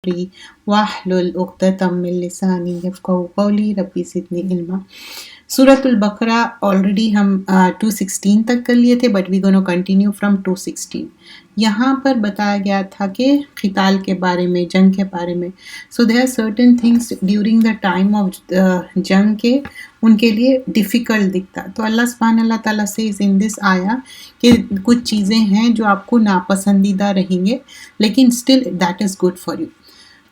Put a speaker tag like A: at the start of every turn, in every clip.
A: واحلل عقدۃ من لسانی یفقہوا قولی ربی زدنی علما۔ سورۃ البقرہ آلریڈی ہم 216 تک کر لیے تھے، but we gonna continue from 216۔ یہاں پر بتایا گیا تھا کہ قتال کے بارے میں، جنگ کے بارے میں۔ So there are certain things during the time of جنگ کے ان کے لیے ڈیفیکلٹ دکھتا، تو اللہ سبحانہ اللہ تعالیٰ سے ان دس آیا کہ کچھ چیزیں ہیں جو آپ کو ناپسندیدہ رہیں گے، لیکن still that is good for you.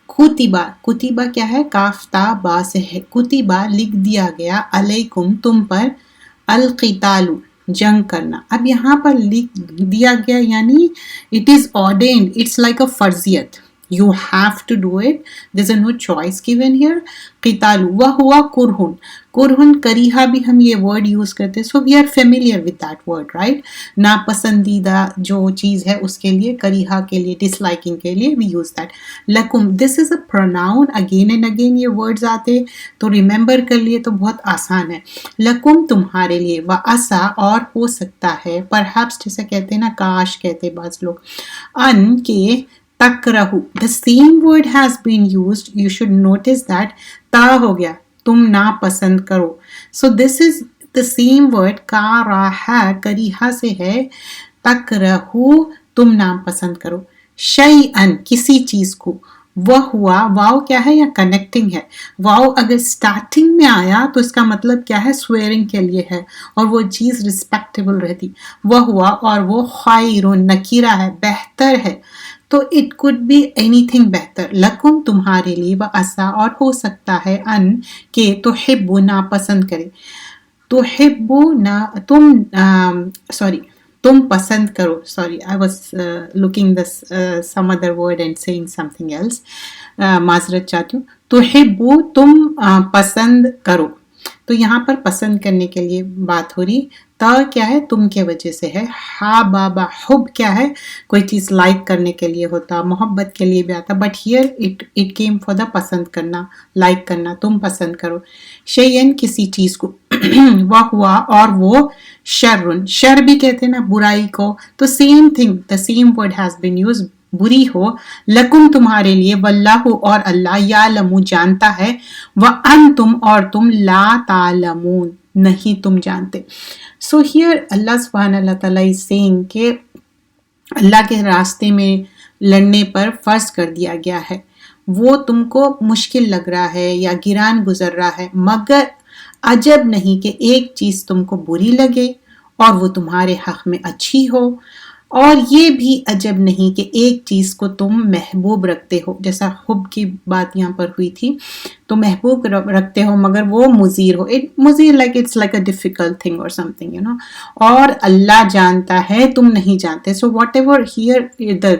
A: کتبہ کیا ہے؟ کاف تا با سے ہے۔ کتبہ لکھ دیا گیا، علیکم تم پر، القتال جنگ کرنا۔ اب یہاں پر لکھ دیا گیا یعنی it is ordained، it's like a فرضیت، you have to do it, there's no choice given here۔ قتال وہوا کرہن، کرہن کریہا بھی ہم یہ ورڈ یوز کرتے، so we are familiar with that word, right؟ ناپسندیدہ جو چیز ہے اس کے لیے، کریہا کے لیے، ڈس لائکنگ کے لیے we use that۔ لکم، this is a pronoun، again and again یہ words آتے تو ریممبر کر لیے تو بہت آسان ہے۔ لکم تمہارے لیے، وعسا اور ہو سکتا ہے، perhaps جیسے کہتے ہیں نا، کاش کہتے بعض لوگ، ان کے تکرہو، the same word has been used، you should notice that تا ہو گیا، تم ناپسند کرو۔ so this is the same word، کاراہا، کریہا سے ہے، تکرہو تم ناپسند کرو، شیئن کسی چیز کو، وہ ہوا، واو کیا ہے؟ یا کنیکٹنگ ہے۔ واو اگر سٹارٹنگ میں آیا تو اس کا مطلب کیا ہے؟ سویرنگ کے لیے ہے، اور وہ چیز ریسپیکٹیبل رہتی۔ وہ ہوا، اور وہ خیر، نکیرہ ہے، بہتر ہے، تو it could be anything بہتر۔ لکم تمہارے لیے، وعسا اور ہو سکتا ہے، ان کہ تحبو ناپسند کرے، تحبو تم پسند کرو، I was looking this some other word and saying something else، معذرت چاہتی ہوں۔ تحبو تم پسند کرو، تو یہاں پر پسند کرنے کے لیے بات ہو رہی۔ تا کیا ہے؟ تم کے وجہ سے ہے۔ ہا بابا، حب کیا ہے؟ کوئی چیز لائک کرنے کے لیے ہوتا، محبت کے لیے بھی آتا، but here it came for the پسند کرنا، لائک کرنا، تم پسند کرو۔ شیئن کسی چیز کو، وہ ہوا اور وہ، شرن، شر بھی کہتے ہیں نا برائی کو، تو same thing, the same word has been use, بری ہو، لکم تمہارے لیے، واللہ اور اللہ، یعلم جانتا ہے، وانتم اور تم، لا تعلمون نہیں تم جانتے۔ سو ہیئر اللہ سبحانہ اللہ تعالیٰ از سیئنگ کہ اللہ کے راستے میں لڑنے پر فرض کر دیا گیا ہے، وہ تم کو مشکل لگ رہا ہے یا گران گزر رہا ہے، مگر عجب نہیں کہ ایک چیز تم کو بری لگے اور وہ تمہارے حق میں اچھی ہو، اور یہ بھی عجب نہیں کہ ایک چیز کو تم محبوب رکھتے ہو، جیسا حب کی بات یہاں پر ہوئی تھی، تو محبوب رکھتے ہو مگر وہ مضر ہو، مضر like it's like a difficult thing اور سم تھنگ، اور اللہ جانتا ہے تم نہیں جانتے۔ سو واٹ ایور ہیئر دا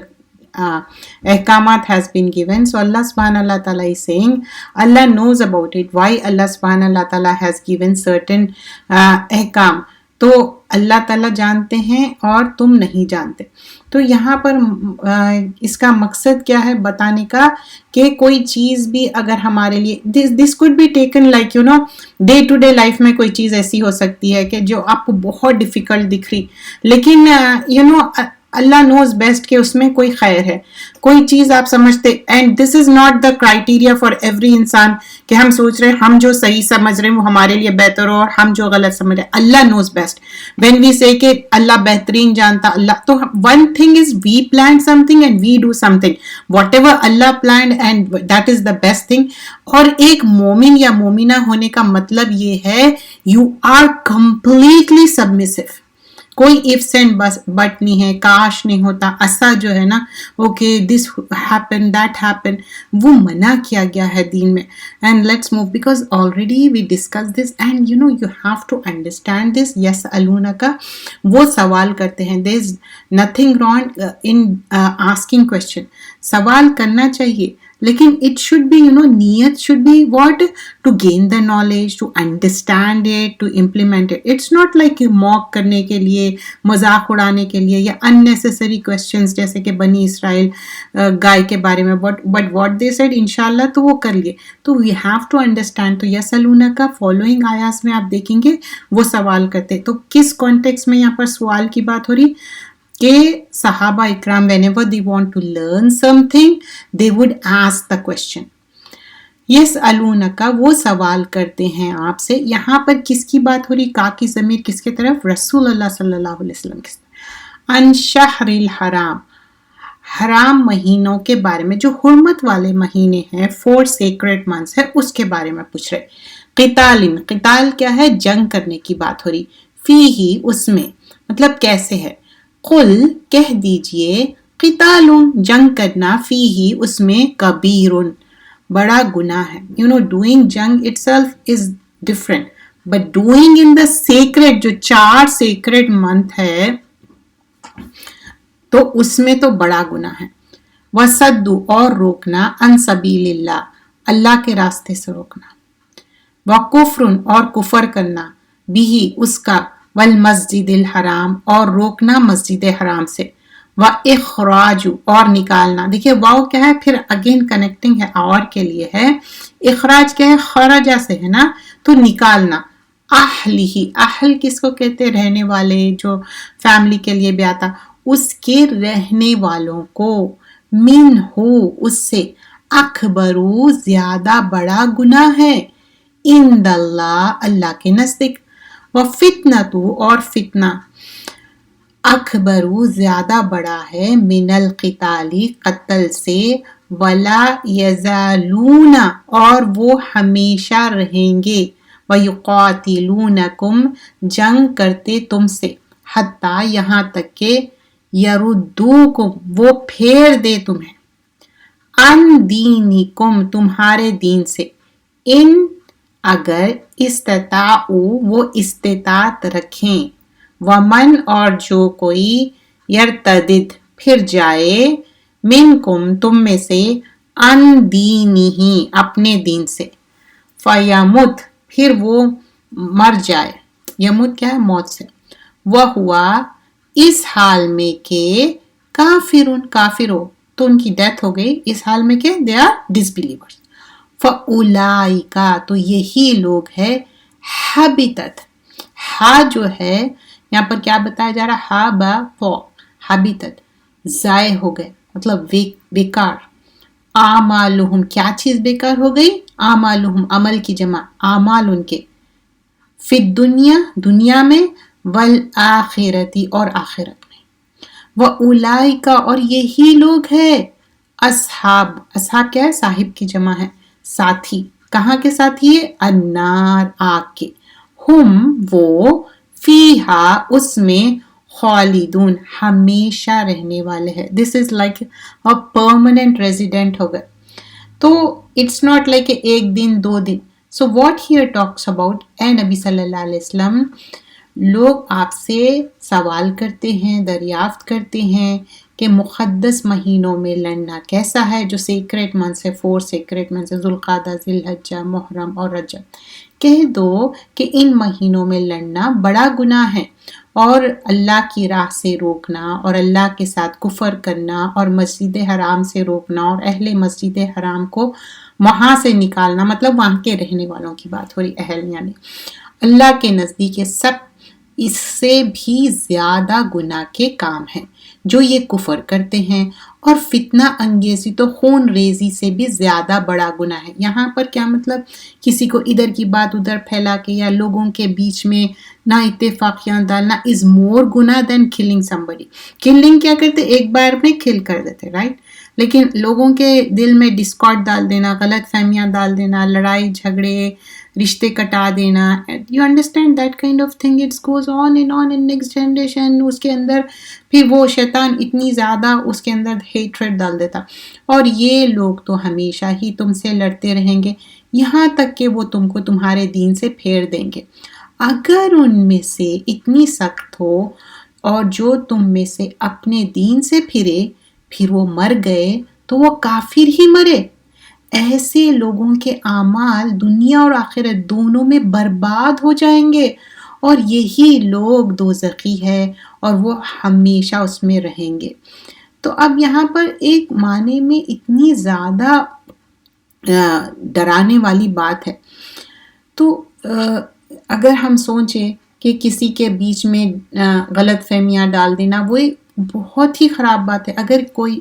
A: احکامات has been given، so Allah subhanahu Allah ta'ala is saying Allah knows about it، why Allah subhanahu Allah ta'ala has given certain احکام، تو اللہ تعالیٰ جانتے ہیں اور تم نہیں جانتے۔ تو یہاں پر اس کا مقصد کیا ہے بتانے کا، کہ کوئی چیز بھی اگر ہمارے لیے، this could be taken like day to day life میں کوئی چیز ایسی ہو سکتی ہے کہ جو آپ کو بہت ڈیفیکلٹ دکھ رہی، لیکن اللہ نوز بیسٹ کہ اس میں کوئی خیر ہے، کوئی چیز آپ سمجھتے، and this is not the criteria for every انسان کہ ہم سوچ رہے ہیں ہم جو صحیح سمجھ رہے ہیں وہ ہمارے لیے بہتر ہو، اور ہم جو غلط سمجھ رہے ہیں، اللہ نوز بیسٹ۔ وین وی سے کہ اللہ بہترین جانتا، اللہ، تو one thing is we plan something and we do something, whatever اللہ planned and that is the best thing. اور ایک مومن یا مومنہ ہونے کا مطلب یہ ہے، یو آر کمپلیٹلی سبمسو، کوئی ifs and but نہیں ہے، کاش نہیں ہوتا، ایسا جو ہے نا، okay this happen that happen, وہ منع کیا گیا ہے دین میں۔ And let's move, because already we discuss this, and you have to understand this. یسألونک، وہ سوال کرتے ہیں، there is nothing wrong in asking question, سوال کرنا چاہیے، لیکن اٹ شوڈ بی نیت should be what, to gain the knowledge, to understand it, to implement it. It's not like mock کرنے کے لیے، مذاق اڑانے کے لیے، یا unnecessary questions جیسے کہ بنی اسرائیل گائے کے بارے میں، بٹ واٹ دے سیڈ انشاءاللہ تو وہ کر لیے، تو وی ہیو ٹو انڈرسٹینڈ۔ تو یسألونک کا فالوئنگ آیات میں آپ دیکھیں گے وہ سوال کرتے، تو کس کانٹیکس میں یہاں پر سوال کی بات ہو رہی؟ کہ صحابہ اکرام whenever they want to learn something they would ask the question. یسألونک وہ سوال کرتے ہیں آپ سے. یہاں پر کس کی بات ہو رہی؟ کا کی ضمیر کس کی طرف؟ رسول اللہ صلی اللہ علیہ وسلم کی طرف. ان شہر الحرام، حرام مہینوں کے بارے میں، جو حرمت والے مہینے ہیں، 4 sacred months ہے، اس کے بارے میں پوچھ رہے. قتال، قتال کیا ہے؟ جنگ کرنے کی بات ہو رہی. فیہ اس میں، مطلب کیسے ہے؟ قل کہہ دیجئے، قتال جنگ کرنا، فیہ اس میں، کبیر بڑا گناہ ہے. doing جنگ itself is different but doing in the sacred، جو 4 sacred month ہے تو اس میں تو بڑا گناہ ہے. وَصَدُّ اور روکنا، عن سبیل اللہ اللہ کے راستے سے روکنا. وَكُفْرٌ اور کفر کرنا، بھی اس کا، والمسجد الحرام اور روکنا مسجد حرام سے. وَإِخْرَاجُ اور نکالنا. دیکھیے واو کیا ہے؟ پھر اگین کنیکٹنگ ہے، اور کے لیے ہے. اخراج کیا ہے؟ خرجہ سے ہے نا، تو نکالنا. اہلہ، اہل کس کو کہتے؟ رہنے والے، جو فیملی کے لیے بھی آتا، اس کے رہنے والوں کو. منہ اس سے، اکبرو زیادہ بڑا گناہ ہے، عند اللہ اللہ کے نزدیک. وفتنۃ اور فتنہ، اکبرو زیادہ بڑا ہے، من القتال قتل سے. ولا یزالون اور وہ ہمیشہ رہیں گے، ویقاتلونکم جنگ کرتے تم سے، حتیٰ یہاں تک کہ یردوکم وہ پھیر دے تمہیں، ان دینکم تمہارے دین سے، ان اگر استطاعوا وہ استطاعت رکھیں. ومن اور جو کوئی، یرتدد پھر جائے، منکم تم میں سے، ان دینہ اپنے دین سے، فیمت پھر وہ مر جائے. یمت کیا ہے؟ موت سے. وہوا اس حال میں کہ، کافرون کافر ہو تو ان کی ڈیتھ ہو گئی، اس حال میں کہ دے آر ڈس بلیورز. فَأُولَئِکَ تو یہی لوگ ہے، حبتت ہا جو ہے یہاں پر کیا بتایا جا رہا؟ ہا با فو، حبتت ضائع ہو گئے، مطلب بیکار. اعمالہم کیا چیز بیکار ہو گئی؟ اعمالہم عمل کی جمع، اعمال ان کے، فی الدنیا دنیا میں، والآخرتی اور آخرت میں. وَأُولَئِکَ اور یہی لوگ ہے، اصحاب، اصحاب کیا ہے؟ صاحب کی جمع ہے، ساتھی. کہاں کے ساتھی ہے؟ النار آگ کے. ہم وہ، فیہا اس میں، خالدون ہمیشہ رہنے والے ہیں. This is like a permanent resident ہو گئے. تو اٹس ناٹ لائک ایک دن 2 دن. So what here talks about, a نبی صلی اللہ علیہ وسلم، لوگ آپ سے سوال کرتے ہیں، دریافت کرتے ہیں کہ مقدس مہینوں میں لڑنا کیسا ہے، جو سیکریٹ منتھس ہے، 4 سیکریٹ منتھس، ذوالقعدہ، ذی الحجہ، محرم اور رجب. کہہ دو کہ ان مہینوں میں لڑنا بڑا گناہ ہے، اور اللہ کی راہ سے روکنا، اور اللہ کے ساتھ کفر کرنا، اور مسجد حرام سے روکنا، اور اہل مسجد حرام کو وہاں سے نکالنا، مطلب وہاں کے رہنے والوں کی بات ہو رہی، اہل یعنی اللہ کے نزدیک یہ سب اس سے بھی زیادہ گناہ کے کام ہیں جو یہ کفر کرتے ہیں. اور فتنہ انگیزی تو خون ریزی سے بھی زیادہ بڑا گناہ ہے. یہاں پر کیا مطلب؟ کسی کو ادھر کی بات ادھر پھیلا کے، یا لوگوں کے بیچ میں نا اتفاقیاں ڈالنا از مور گناہ دین کلنگ somebody. کلنگ کیا کرتے؟ ایک بار میں کل کر دیتے، رائٹ؟ لیکن لوگوں کے دل میں ڈسکارڈ ڈال دینا، غلط فہمیاں ڈال دینا، لڑائی جھگڑے، رشتے کٹا دینا، you understand that kind of thing. It's goes on and on in next generation. اس کے اندر پھر وہ شیطان اتنی زیادہ اس کے اندر ہیٹریڈ ڈال دیتا، اور یہ لوگ تو ہمیشہ ہی تم سے لڑتے رہیں گے، یہاں تک کہ وہ تم کو تمہارے دین سے پھیر دیں گے. اگر ان میں سے اتنی سخت ہو، اور جو تم میں سے اپنے دین سے پھرے، پھر وہ مر گئے، تو وہ کافر ہی مرے. ایسے لوگوں کے اعمال دنیا اور آخرت دونوں میں برباد ہو جائیں گے، اور یہی لوگ دوزخی ہے، اور وہ ہمیشہ اس میں رہیں گے. تو اب یہاں پر ایک معنی میں اتنی زیادہ ڈرانے والی بات ہے. تو اگر ہم سوچیں کہ کسی کے بیچ میں غلط فہمیاں ڈال دینا، وہ بہت ہی خراب بات ہے. اگر کوئی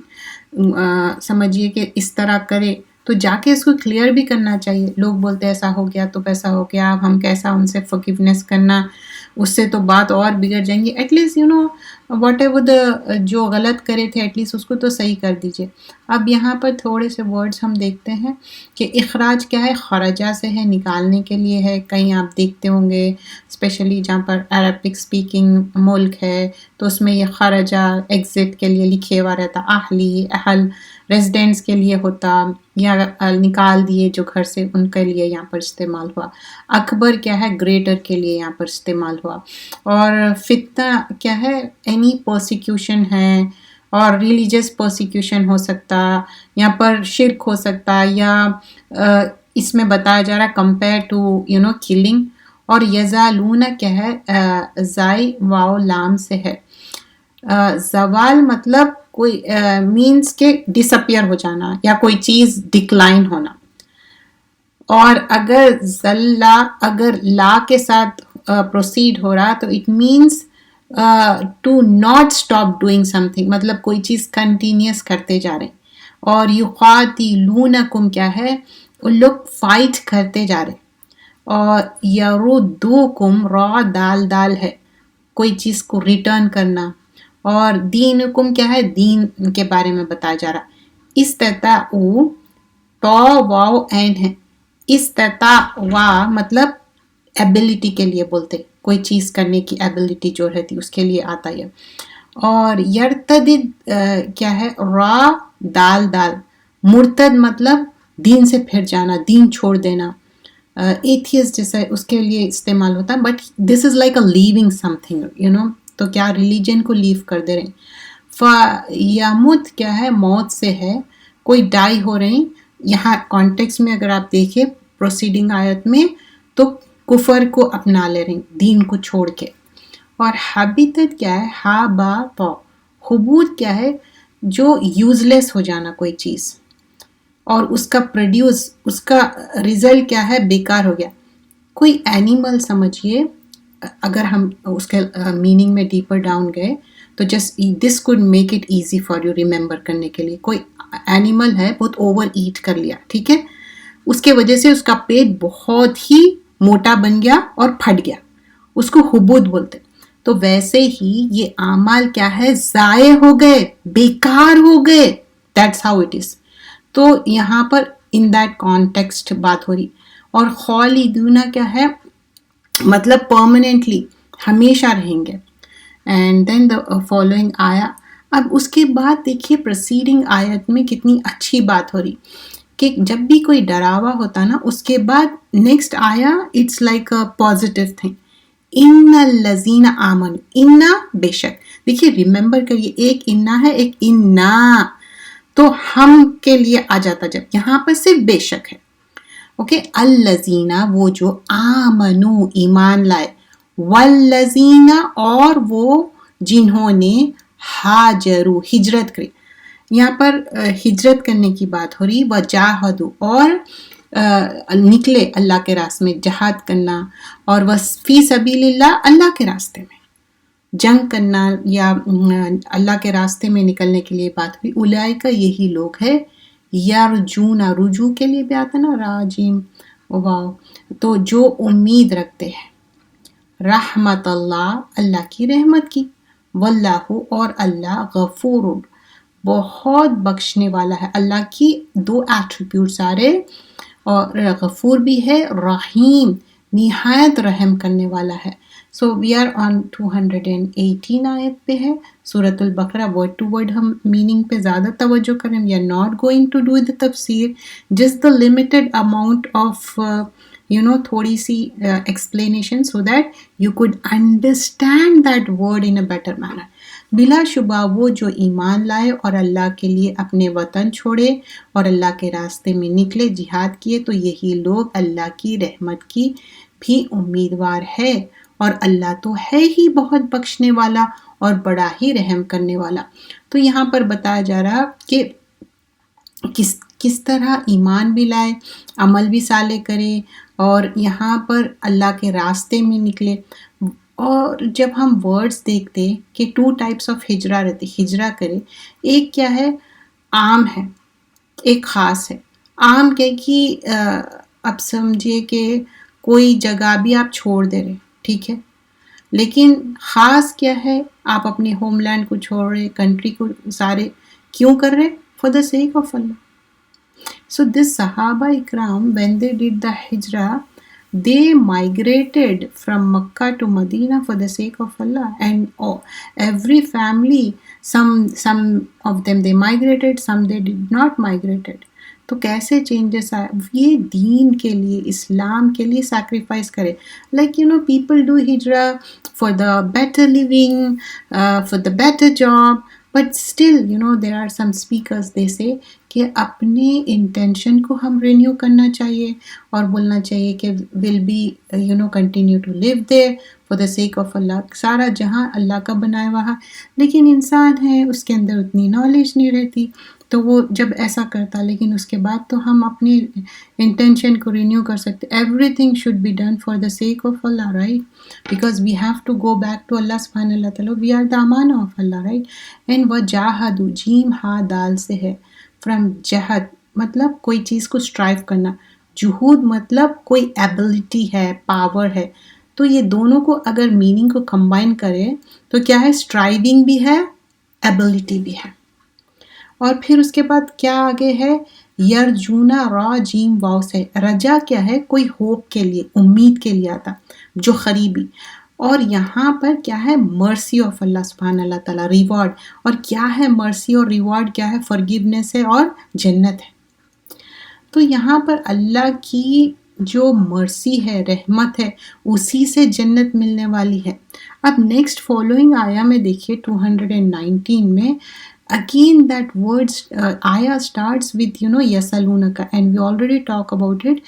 A: سمجھیے کہ اس طرح کرے تو جا کے اس کو کلیئر بھی کرنا چاہیے. لوگ بولتے ایسا ہو گیا تو ویسا ہو گیا، اب ہم کیسا ان سے فورگیونیس کرنا، اس سے تو بات اور بگڑ جائیں گی. ایٹ لیسٹ واٹ ایور جو غلط کرے تھے ایٹ لیسٹ اس کو تو صحیح کر دیجیے. اب یہاں پر تھوڑے سے ورڈز ہم دیکھتے ہیں کہ اخراج کیا ہے، خرجہ سے ہے، نکالنے کے لیے ہے. کہیں آپ دیکھتے ہوں گے اسپیشلی جہاں پر عربک اسپیکنگ ملک ہے تو اس میں یہ خرجہ ایگزٹ کے لیے لکھے ہوا رہتا، اہلی اہل ریزیڈنٹس کے لیے ہوتا، یا نکال دیے جو گھر سے ان کے لیے یہاں پر استعمال ہوا. اکبر کیا ہے، گریٹر کے لیے یہاں پر استعمال ہوا. اور فتنہ کیا ہے، اینی پرسیکیوشن ہے، اور ریلیجس پرسیکیوشن ہو سکتا، یہاں پر شرک ہو سکتا، یا اس میں بتایا جا رہا ہے کمپیئر ٹو کلنگ. اور یزالون کیا ہے، زائی واو لام سے ہے. زوال مطلب کوئی مینس کہ ڈس اپیئر ہو جانا یا کوئی چیز ڈکلائن ہونا. اور اگر زلا اگر لا کے ساتھ پروسیڈ ہو رہا تو it means to not stop doing something, مطلب کوئی چیز کنٹینیوس کرتے جا رہے ہیں. اور یقاتلونکم کیا ہے، ان لوگ فائٹ کرتے جا رہے. اور یردوکم را دال دال ہے، کوئی چیز کو ریٹرن کرنا. اور دینکم کیا ہے، دین کے بارے میں بتایا جا رہا. استطاعوا تو واو این ہے. استطاع مطلب ایبلٹی کے لیے بولتے، کوئی چیز کرنے کی ایبلٹی جو رہتی اس کے لیے آتا ہے. اور یرتدد کیا ہے، را دال دال. مرتد مطلب دین سے پھر جانا، دین چھوڑ دینا. ایتھیسٹ جیسا اس کے لیے استعمال ہوتا ہے، but this is like a living something تو کیا ریلیجن کو لیو کر دے رہے ہیں. یمت کیا ہے، موت سے ہے، کوئی ڈائی ہو رہے ہیں. یہاں کانٹیکس میں اگر آپ دیکھیں پروسیڈنگ آیت میں تو کفر کو اپنا لے رہے ہیں، دین کو چھوڑ کے. اور حبیتت کیا ہے، ہا با تو. حبوط کیا ہے، جو یوز لیس ہو جانا کوئی چیز، اور اس کا پروڈیوس، اس کا ریزلٹ کیا ہے، بیکار ہو گیا. کوئی اینیمل سمجھیے، اگر ہم اس کے میننگ میں ڈیپر ڈاؤن گئے تو just this could make it easy for you remember کرنے کے لیے. کوئی اینیمل ہے بہت اوور ایٹ کر لیا، ٹھیک ہے، اس کے وجہ سے اس کا پیٹ بہت ہی موٹا بن گیا اور پھٹ گیا، اس کو حبوط بولتے. تو ویسے ہی یہ اعمال کیا ہے، ضائع ہو گئے، بیکار ہو گئے. That's how it is. تو یہاں پر ان دیٹ کانٹیکسٹ بات ہو رہی. اور خالدون کیا ہے، مطلب پرماننٹلی، ہمیشہ رہیں گے. اینڈ دین دا فالوئنگ آیا. اب اس کے بعد دیکھیے پریسیڈنگ آیت میں کتنی اچھی بات ہو رہی کہ جب بھی کوئی ڈراوا ہوتا نا اس کے بعد نیکسٹ آیا it's like a positive thing. ان الذین آمنوا، انا بے شک. دیکھیے ریممبر کریے، ایک انا ہے، ایک انا تو ہم کے لیے آ جاتا جب، یہاں پر صرف بے شک ہے. اوکے، الذین وہ جو آمنو ایمان لائے، والذین اور وہ جنہوں نے ہاجرو ہجرت کری. یہاں پر ہجرت کرنے کی بات ہو رہی. وجاہدو اور نکلے اللہ کے راستے میں، جہاد کرنا. اور فی سبیل اللہ، اللہ کے راستے میں جنگ کرنا یا اللہ کے راستے میں نکلنے کے لیے بات ہوئی. اولئک یہی لوگ ہے، یرجون رجوع کے لیے بھی آتا نا، راجیم واو، تو جو امید رکھتے ہیں رحمت اللہ، اللہ کی رحمت کی. واللہ اور اللہ غفور بہت بخشنے والا ہے. اللہ کی دو ایٹریبیوٹس آ رہے، اور غفور بھی ہے، رحیم نہایت رحم کرنے والا ہے. سو وی آر آن 218 آیت پہ ہے سورۃ البقرہ. ورڈ ٹو ورڈ ہم میننگ پہ زیادہ توجہ کریں. We are not going to do the تفسیر، just the limited amount of تھوڑی سی explanation so that you could understand that word in a better manner. بلا شبہ وہ جو ایمان لائے اور اللہ کے لیے اپنے وطن چھوڑے اور اللہ کے راستے میں نکلے، جہاد کیے، تو یہی لوگ اللہ کی رحمت کی بھی امیدوار ہے. اور اللہ تو ہے ہی بہت بخشنے والا اور بڑا ہی رحم کرنے والا. تو یہاں پر بتایا جا رہا کہ کس طرح ایمان بھی لائے، عمل بھی صالح کرے، اور یہاں پر اللہ کے راستے میں نکلے. اور جب ہم ورڈز دیکھتے کہ 2 ٹائپس آف ہجرا رہتے، ہجرا کرے، ایک کیا ہے، عام ہے، ایک خاص ہے. عام کیا کہ اب سمجھے کہ کوئی جگہ بھی آپ چھوڑ دے رہے، ٹھیک ہے، لیکن خاص کیا ہے، آپ اپنے ہوم لینڈ کو چھوڑ رہے، کنٹری کو سارے کیوں کر رہے؟ For the sake of Allah. So this Sahaba Ikram, when they did the Hijrah, they migrated from Makkah to Medina for the sake of Allah. And every family, some of them they migrated, some they did not migrated. تو کیسے changes آئے؟ یہ دین کے لیے، اسلام کے لیے sacrifice کرے. Like people do ہجرا for the better living, for the better job, but still there are some speakers they say کہ اپنے انٹینشن کو ہم رینیو کرنا چاہیے اور بولنا چاہیے کہ will be continue to live there for the sake of Allah. سارا جہاں اللہ کا بنایا ہوا ہے، لیکن انسان ہے اس کے اندر اتنی نالج نہیں رہتی، تو وہ جب ایسا کرتا، لیکن اس کے بعد تو ہم اپنی انٹینشن کو رینیو کر سکتے. Everything should be done for the sake of Allah, right? Because we have to go back to Allah سبحانہ اللہ تعالیٰ. وی آر دا امان آف اللہ، رائٹ؟ اینڈ وجاہدوا، جیم ہا دال سے ہے، فرام جہد مطلب کوئی چیز کو اسٹرائیو کرنا، جہود مطلب کوئی ایبلٹی ہے، پاور ہے. تو یہ دونوں کو اگر میننگ کو کمبائن کرے تو کیا ہے، اسٹرائیونگ بھی ہے، ایبلٹی بھی ہے. اور پھر اس کے بعد کیا آگے ہے، یرجونا، را جیم واو سے. رجا کیا ہے، کوئی ہوپ کے لیے، امید کے لیے آتا، جو قریبی. اور یہاں پر کیا ہے، مرسی آف اللہ سبحانہ اللہ تعالیٰ، ریوارڈ. اور کیا ہے مرسی اور ریوارڈ، کیا ہے، فرگیونیس ہے اور جنت ہے. تو یہاں پر اللہ کی جو مرسی ہے، رحمت ہے، اسی سے جنت ملنے والی ہے. اب نیکسٹ فالوئنگ آیا میں دیکھیے 219 میں، again that words ayah starts with yasalunaka, and we already talk about it.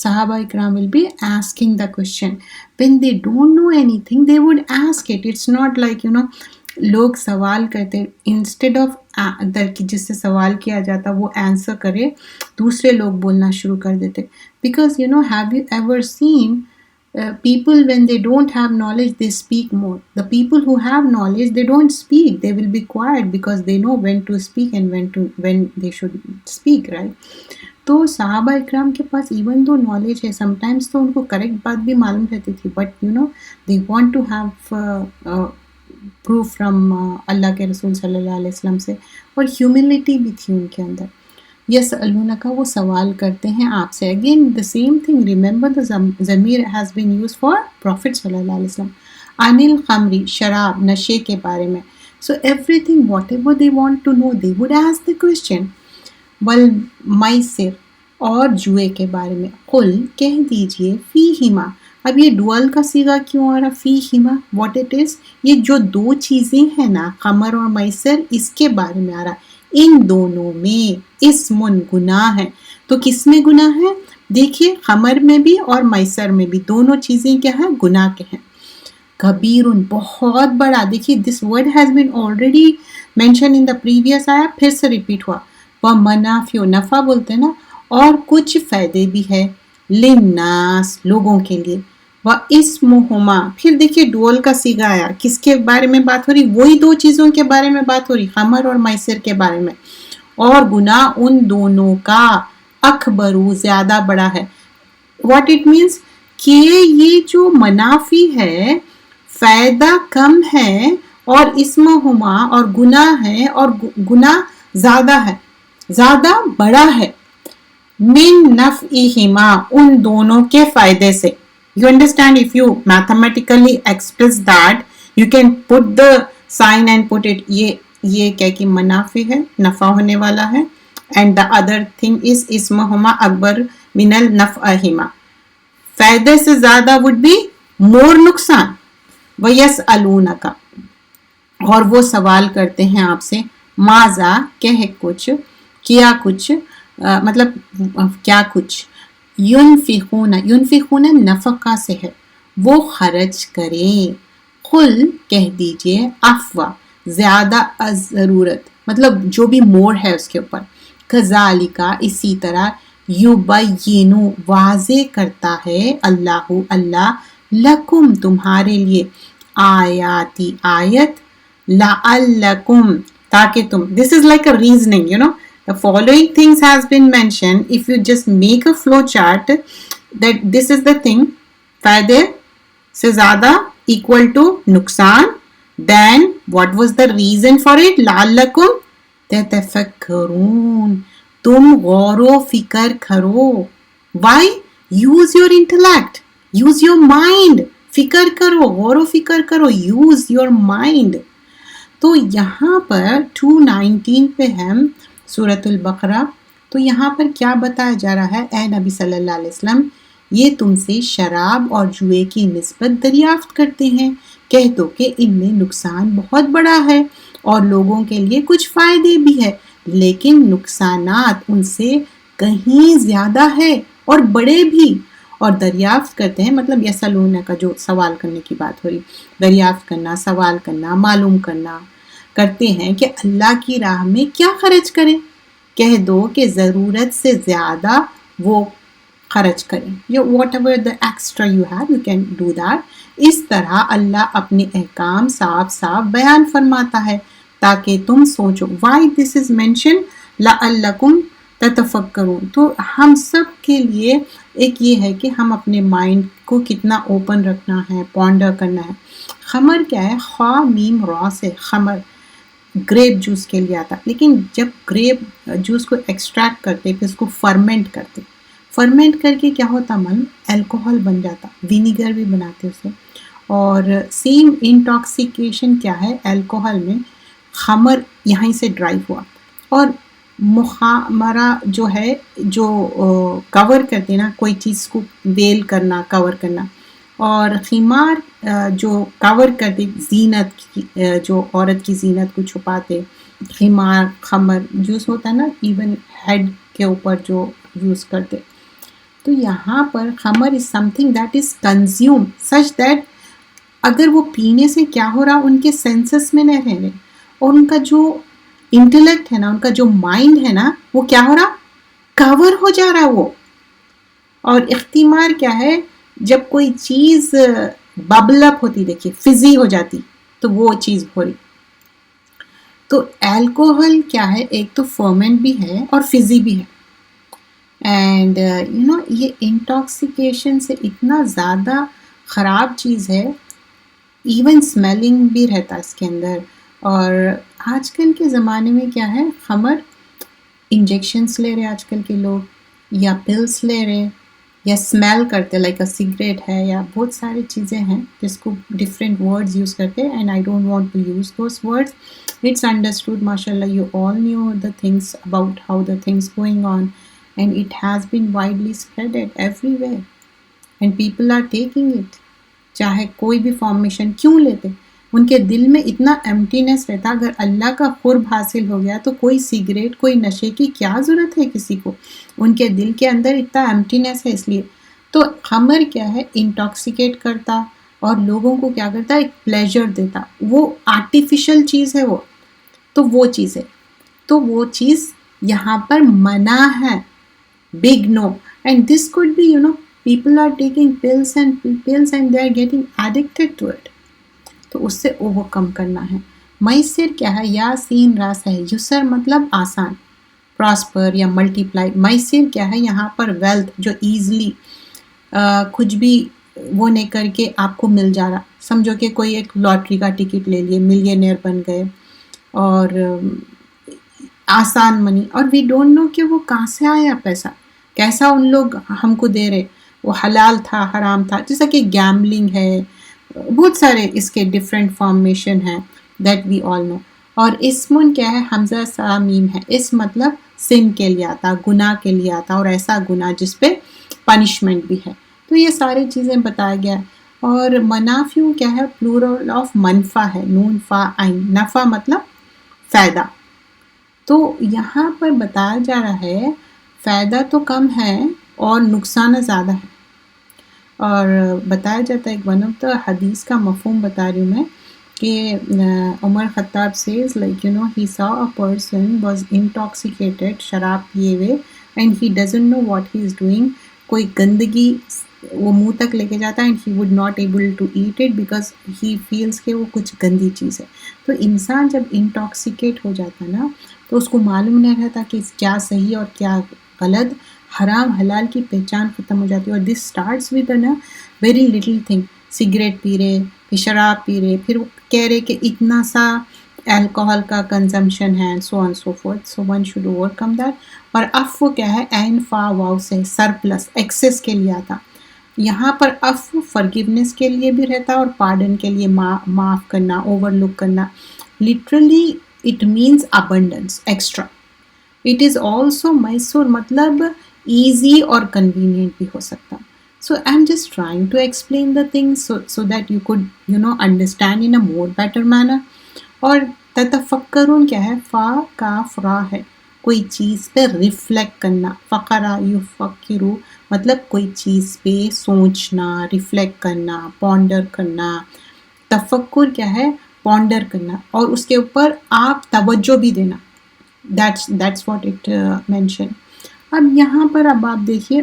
A: Sahaba ikram will be asking the question when they don't know anything, they would ask it. It's not like لوگ سوال کرتے، instead of جس سے سوال کیا جاتا وہ answer کرے، دوسرے لوگ بولنا شروع کر دیتے. Because have you ever seen people when they don't have knowledge they speak more. The people who have knowledge they don't speak, they will be quiet because they know when to speak and when they should speak, right? تو صحابہ اکرام کے پاس even though knowledge ہے، some times تو ان کو correct بات بھی معلوم رہتی تھی، but they want to have proof from Allah کے رسول صلی اللہ علیہ وسلم سے، اور ہیوملٹی بھی تھی ان کے اندر. یسألونکا، وہ سوال کرتے ہیں آپ سے. Again the same thing, remember the ضمیر has been used for Prophet صلی اللہ علیہ وسلم. انل خمری، شراب، نشے کے بارے میں. So everything whatever they want to know they would ask the question. والمیسر، اور جوئے کے بارے میں. قل، کہہ دیجئے، فیہما. اب یہ ڈوئل کا صیغہ کیوں آ رہا، فیہما، واٹ اٹ از، یہ جو دو چیزیں ہیں نا، قمر اور میسر، اس کے بارے میں آ رہا. ان دونوں میں اسم، گناہ ہے. تو کس میں گناہ ہے؟ دیکھیے قمر میں بھی اور میسر میں بھی، دونوں چیزیں کیا ہیں، گناہ کے ہیں. کبیر، بہت بڑا. دیکھیے this word has been already mention in the previous آیا، پھر سے ریپیٹ ہوا. وہ منافع، نفع بولتے ہیں نا، اور کچھ فائدے بھی ہے، للناس، لوگوں کے لیے. وَإِسْمُهُمَا، پھر دیکھیے ڈوئل کا صیغہ آیا، کس کے بارے میں بات ہو رہی، وہی دو چیزوں کے بارے میں بات ہو رہی، خمر اور میسر کے بارے میں. اور گناہ ان دونوں کا اکبرو، زیادہ بڑا ہے. واٹ اٹ مینس کہ یہ جو منافع ہے، فائدہ کم ہے، اور اسمہما، اور گناہ ہے، اور گناہ زیادہ ہے، زیادہ بڑا ہے. من نفعہما، ان دونوں کے فائدے سے. You understand, if you mathematically express that, you can put the sign and put it. یہ کیا کہ منافع ہے، نفع ہونے والا ہے، and the other thing is اسمہما اکبر من النفعہما، فائدے سے زیادہ would be more نقصان. وَيَسْأَلُونَكَ، اور وہ سوال کرتے ہیں آپ سے، ماذا، کہہ کچھ، کیا کچھ، مطلب کیا کچھ، ینفقون نفقہ سے ہے، وہ خرچ کریں. قل، کہہ دیجئے، افوا، زیادہ از ضرورت، مطلب جو بھی موڑ ہے اس کے اوپر. کذالک، اسی طرح، یبین، واضح کرتا ہے اللہ، اللہ، لکم، تمہارے لیے، آیاتی آیت لعلکم تاکہ تم, this is like a reasoning, you know, the following things has been mentioned. If you just make a flow chart that this is the thing, فائدے سے زیادہ equal to نقصان, then what was the reason for it, لعلکم تتفکرون, تم غور و فکر کرو. why, use your intellect, use your mind, فکر کرو, غور و فکر کرو, use your mind. تو یہاں پر 219 پہ ہم سورۃ البقرہ. تو یہاں پر کیا بتایا جا رہا ہے, اے نبی صلی اللہ علیہ وسلم, یہ تم سے شراب اور جوئے کی نسبت دریافت کرتے ہیں, کہہ دو کہ ان میں نقصان بہت بڑا ہے اور لوگوں کے لیے کچھ فائدے بھی ہے, لیکن نقصانات ان سے کہیں زیادہ ہے اور بڑے بھی. اور دریافت کرتے ہیں مطلب یسلون کا جو سوال کرنے کی بات ہو رہی, دریافت کرنا, سوال کرنا, معلوم کرنا کرتے ہیں کہ اللہ کی راہ میں کیا خرچ کریں, کہہ دو کہ ضرورت سے زیادہ وہ خرچ کریں. Whatever the extra you have you can do that. اس طرح اللہ اپنے احکام صاف صاف بیان فرماتا ہے تاکہ تم سوچو. وائی دس از مینشن لعلکم تتفکرون. تو ہم سب کے لیے ایک یہ ہے کہ ہم اپنے مائنڈ کو کتنا اوپن رکھنا ہے, پونڈر کرنا ہے. خمر کیا ہے, خواہ میم را سے خمر گریپ جوس کے لیے آتا, لیکن جب گریپ جوس کو ایکسٹریکٹ کرتے پھر اس کو فرمنٹ کرتے, فرمنٹ کر کے کیا ہوتا من, الکوہل بن جاتا, وینیگر بھی بناتے اسے. اور سیم انٹاکسیکیشن کیا ہے الکوہل میں, خمر یہیں سے ڈرائیو ہوا. اور مخامرہ جو ہے جو کور کرتے نا کوئی چیز کو ویل کرنا, کور کرنا, اور خمار جو کور کرتے زینت کی, جو عورت کی زینت کو چھپاتے, خمار خمر جوس ہوتا ہے نا, ایون ہیڈ کے اوپر جو یوز کرتے. تو یہاں پر خمر is something that is consume such that اگر وہ پینے سے کیا ہو رہا, ان کے سینسز میں نہیں رہنے, اور ان کا جو انٹلیکٹ ہے نا, ان کا جو مائنڈ ہے نا, وہ کیا ہو رہا, کور ہو جا رہا وہ. اور اختمار کیا ہے, جب کوئی چیز ببل اپ ہوتی, دیکھیے فزی ہو جاتی, تو وہ چیز ہو رہی. تو الکوہل کیا ہے, ایک تو فرمنٹ بھی ہے اور فزی بھی ہے. اینڈ یو نو یہ انٹاکسیکیشن سے اتنا زیادہ خراب چیز ہے, ایون اسمیلنگ بھی رہتا اس کے اندر. اور آج کل کے زمانے میں کیا ہے, خمر انجیکشنس لے رہے آج کل کے لوگ, یا پلس لے رہے, یا اسمیل کرتے لائک اے سگریٹ ہے, یا بہت ساری چیزیں ہیں جس کو ڈفرینٹ ورڈز یوز کرتے. And I don't want to use those words. It's understood ماشاء اللہ, you all knew the things about how the things going on, and it has been widely spreaded everywhere, and people are taking it. چاہے کوئی بھی formation کیوں لیتے, ان کے دل میں اتنا ایمٹینس رہتا. اگر اللہ کا قرب حاصل ہو گیا تو کوئی سگریٹ, کوئی نشے کی کیا ضرورت ہے کسی کو, ان کے دل کے اندر اتنا ایمٹینس ہے. اس لیے تو خمر کیا ہے, انٹاکسیکیٹ کرتا اور لوگوں کو کیا کرتا, ایک پلیجر دیتا. وہ آرٹیفیشل چیز ہے تو وہ چیز ہے, تو وہ چیز یہاں پر منع ہے, big no. And this could be, you know, people are taking pills and they are getting addicted to it. تو اس سے اوورکم کرنا ہے. میسر کیا ہے, یا سین راس ہے, یسر مطلب آسان, پراسپر یا ملٹیپلائی. میسر کیا ہے, یہاں پر ویلتھ جو ایزلی کچھ بھی وہ نہیں کر کے آپ کو مل جا رہا. سمجھو کہ کوئی ایک لاٹری کا ٹکٹ لے لیے, ملینئر بن گئے, اور آسان منی, اور وی ڈونٹ نو کہ وہ کہاں سے آیا پیسہ, کیسا ان لوگ ہم کو دے رہے, وہ حلال تھا حرام تھا. جیسا کہ گیمبلنگ ہے, بہت سارے اس کے ڈفرینٹ فارمیشن ہیں دیٹ وی آل نو. اور اسمن کیا ہے, حمزہ سامیم ہے. اس مطلب سن کے لیے آتا, گناہ کے لیے آتا, اور ایسا گناہ جس پہ پنشمنٹ بھی ہے. تو یہ ساری چیزیں بتایا گیا ہے. اور منافع کیا ہے, پلورل آف منفع ہے, نون فا عین, نفع مطلب فائدہ. تو یہاں پر بتایا جا رہا ہے فائدہ تو کم ہے اور نقصان زیادہ ہے. اور بتایا جاتا ہے, ایک ون آف دا حدیث کا مفہوم بتا رہی ہوں میں, کہ عمر خطاب says like you know he saw a person was intoxicated, شراب پیے ہوئے, and he doesn't know what he is doing, کوئی گندگی وہ منہ تک لے کے جاتا ہے and he would not able to eat it because he feels کہ وہ کچھ گندی چیز ہے. تو انسان جب انٹاکسیکیٹ ہو جاتا ہے نا تو اس کو معلوم نہیں رہتا کہ کیا صحیح اور کیا غلط، حرام حلال کی پہچان ختم ہو جاتی ہے. اور دس اسٹارٹس ود نا ویری لٹل تھنگ. سگریٹ پی رہے، پھر شراب پی رہے، پھر وہ کہہ رہے کہ اتنا سا الکوہل کا کنزمپشن ہے so on so forth. So one should overcome that. اور عفو کیا ہے؟ این فا واو سے سرپلس ایکسس کے لیے آتا. یہاں پر عفو فرگیونیس کے لیے بھی رہتا اور پارڈن کے لیے، معاف کرنا، اوور لک کرنا. Literally it means abundance, extra. It is also میسور مطلب ایزی اور کنوینئنٹ بھی ہو سکتا. So I am just trying to explain the things so that you could understand in a more better manner. اور تتفکرون کیا ہے؟ فا کاف را ہے، کوئی چیز پہ ریفلیکٹ کرنا. فقرا یفکرو مطلب کوئی چیز پہ سوچنا، ریفلیکٹ کرنا، پونڈر کرنا. تفکر کیا ہے؟ پونڈر کرنا، اور اس کے اوپر آپ توجہ بھی دینا. That's what it mentioned. اب یہاں پر اب آپ دیکھیے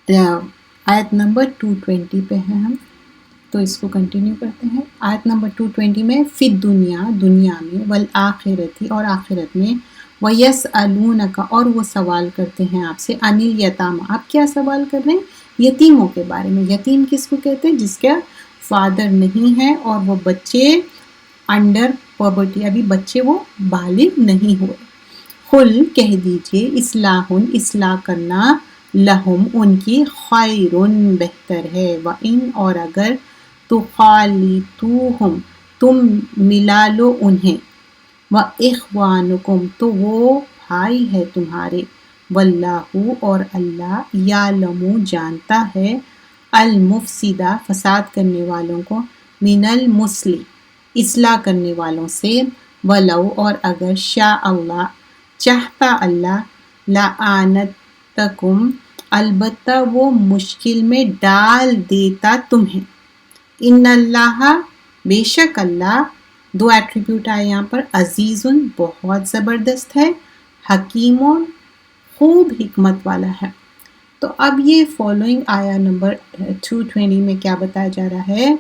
A: آیت نمبر 220 پہ ہیں ہم، تو اس کو کنٹینیو کرتے ہیں. آیت نمبر 220 میں فی دنیا، دنیا میں، والآخرتی اور آخرت میں، وَيَسْأَلُونَكَ اور وہ سوال کرتے ہیں آپ سے، عَنِ الْيَتَامَى آپ کیا سوال کر رہے ہیں؟ یتیموں کے بارے میں. یتیم کس کو کہتے ہیں؟ جس کا فادر نہیں ہے اور وہ بچے انڈر پاورٹی، ابھی بچے وہ بالغ نہیں ہوئے. قل کہہ دیجئے، اصلاح کرنا، لہم ان کی، خیرن بہتر ہے، وَإِنْ اور اگر تخالطوہم تم ملا لو انہیں، وَإِخْوَانُكُمْ تو وہ بھائی ہے تمہارے، واللہ اور اللہ، یعلم جانتا ہے، المفسدہ فساد کرنے والوں کو، من المصلح اصلاح کرنے والوں سے، ولو اور اگر شاء اللہ چاہتا اللہ، لَأَعْنَتَكُمْ البتہ وہ مشکل میں ڈال دیتا تمہیں. ان اللہ بے شک اللہ، دو ایٹریبیوٹ آئے یہاں پر، عزیز بہت زبردست ہے، حکیم خوب حکمت والا ہے. تو اب یہ فالوئنگ آیا نمبر 220 میں کیا بتایا جا رہا ہے؟